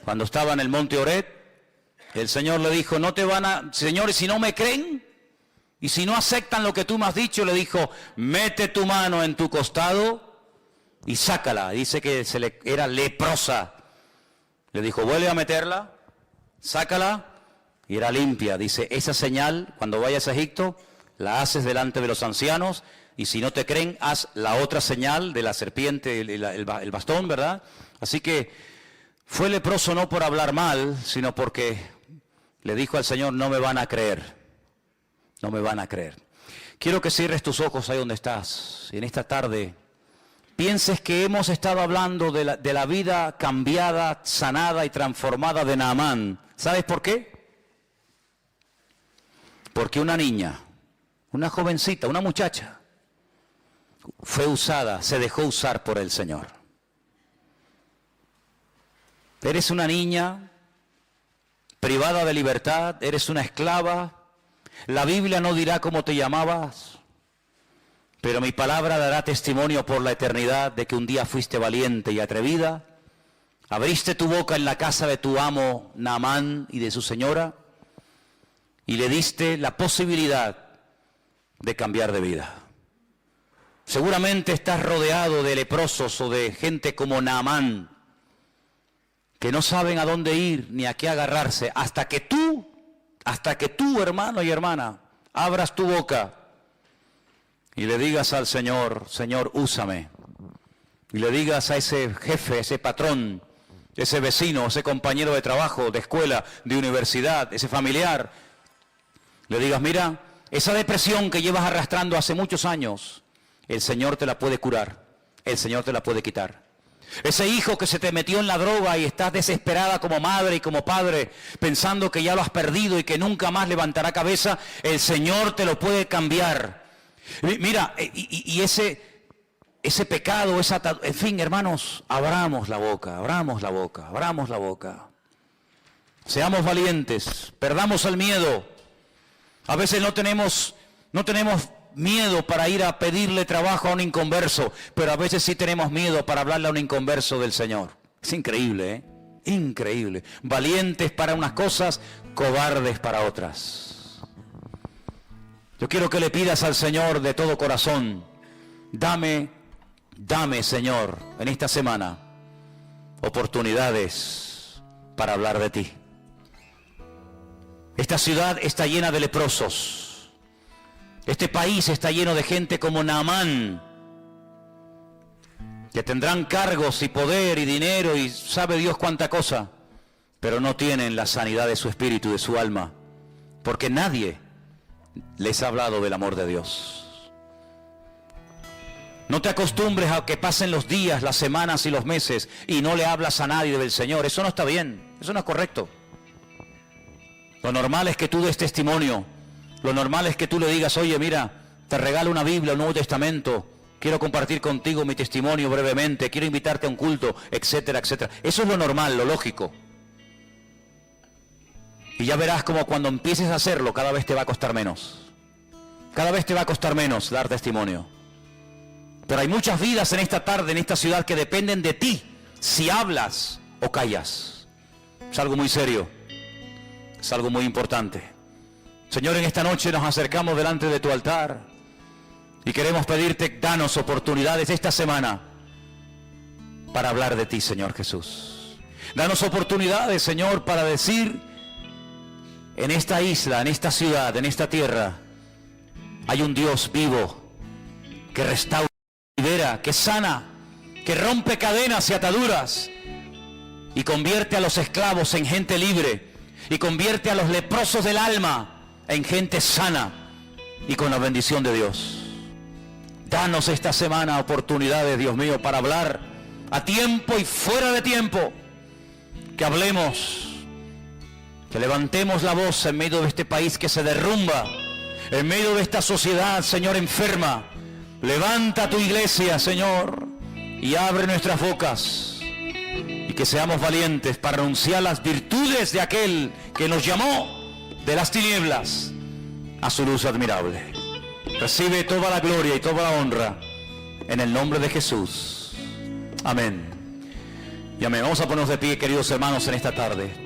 Cuando estaba en el monte Horeb, el Señor le dijo, señores, si no me creen, y si no aceptan lo que tú me has dicho, le dijo, mete tu mano en tu costado y sácala. Dice que era leprosa. Le dijo, vuelve a meterla, sácala, y era limpia. Dice, esa señal, cuando vayas a Egipto, la haces delante de los ancianos, y si no te creen, haz la otra señal de la serpiente, el bastón, ¿verdad? Así que fue leproso no por hablar mal, sino porque le dijo al Señor, no me van a creer, no me van a creer. Quiero que cierres tus ojos ahí donde estás, y en esta tarde pienses que hemos estado hablando de la vida cambiada, sanada y transformada de Naamán. ¿Sabes por qué? Porque una niña, una jovencita, una muchacha, fue usada, se dejó usar por el Señor. Eres una niña privada de libertad, eres una esclava. La Biblia no dirá cómo te llamabas, pero mi palabra dará testimonio por la eternidad de que un día fuiste valiente y atrevida. Abriste tu boca en la casa de tu amo Naamán y de su señora y le diste la posibilidad de cambiar de vida. Seguramente estás rodeado de leprosos o de gente como Naamán, que no saben a dónde ir ni a qué agarrarse, hasta que tú, hermano y hermana, abras tu boca y le digas al Señor, Señor, úsame. Y le digas a ese jefe, ese patrón, ese vecino, ese compañero de trabajo, de escuela, de universidad, ese familiar, le digas, mira, esa depresión que llevas arrastrando hace muchos años, el Señor te la puede curar, el Señor te la puede quitar. Ese hijo que se te metió en la droga y estás desesperada como madre y como padre, pensando que ya lo has perdido y que nunca más levantará cabeza, el Señor te lo puede cambiar. Mira, y ese pecado, en fin, hermanos, abramos la boca, abramos la boca, abramos la boca. Seamos valientes, perdamos el miedo. A veces no tenemos miedo para ir a pedirle trabajo a un inconverso, pero a veces sí tenemos miedo para hablarle a un inconverso del Señor. Es increíble, ¿eh? Increíble. Valientes para unas cosas, cobardes para otras. Yo quiero que le pidas al Señor de todo corazón, dame, Señor, en esta semana, oportunidades para hablar de ti. Esta ciudad está llena de leprosos. Este país está lleno de gente como Naamán, que tendrán cargos y poder y dinero y sabe Dios cuánta cosa, pero no tienen la sanidad de su espíritu y de su alma, porque nadie les ha hablado del amor de Dios. No te acostumbres a que pasen los días, las semanas y los meses y no le hablas a nadie del Señor. Eso no está bien, eso no es correcto. Lo normal es que tú des testimonio. Lo normal es que tú le digas, oye, mira, te regalo una Biblia, un Nuevo Testamento. Quiero compartir contigo mi testimonio brevemente. Quiero invitarte a un culto, etcétera, etcétera. Eso es lo normal, lo lógico. Y ya verás como cuando empieces a hacerlo, cada vez te va a costar menos. Cada vez te va a costar menos dar testimonio. Pero hay muchas vidas en esta tarde, en esta ciudad, que dependen de ti, si hablas o callas. Es algo muy serio, es algo muy importante. Señor, en esta noche nos acercamos delante de tu altar y queremos pedirte, danos oportunidades esta semana para hablar de ti, Señor Jesús. Danos oportunidades, Señor, para decir, en esta isla, en esta ciudad, en esta tierra, hay un Dios vivo que restaura, que sana, que rompe cadenas y ataduras y convierte a los esclavos en gente libre y convierte a los leprosos del alma en gente sana y con la bendición de Dios. Danos esta semana oportunidades, Dios mío, para hablar a tiempo y fuera de tiempo, que hablemos, que levantemos la voz en medio de este país que se derrumba, en medio de esta sociedad, Señor, enferma. Levanta tu iglesia, Señor, y abre nuestras bocas, y que seamos valientes para anunciar las virtudes de aquel que nos llamó de las tinieblas a su luz admirable. Recibe toda la gloria y toda la honra en el nombre de Jesús. Amén. Y amén. Vamos a ponernos de pie, queridos hermanos, en esta tarde.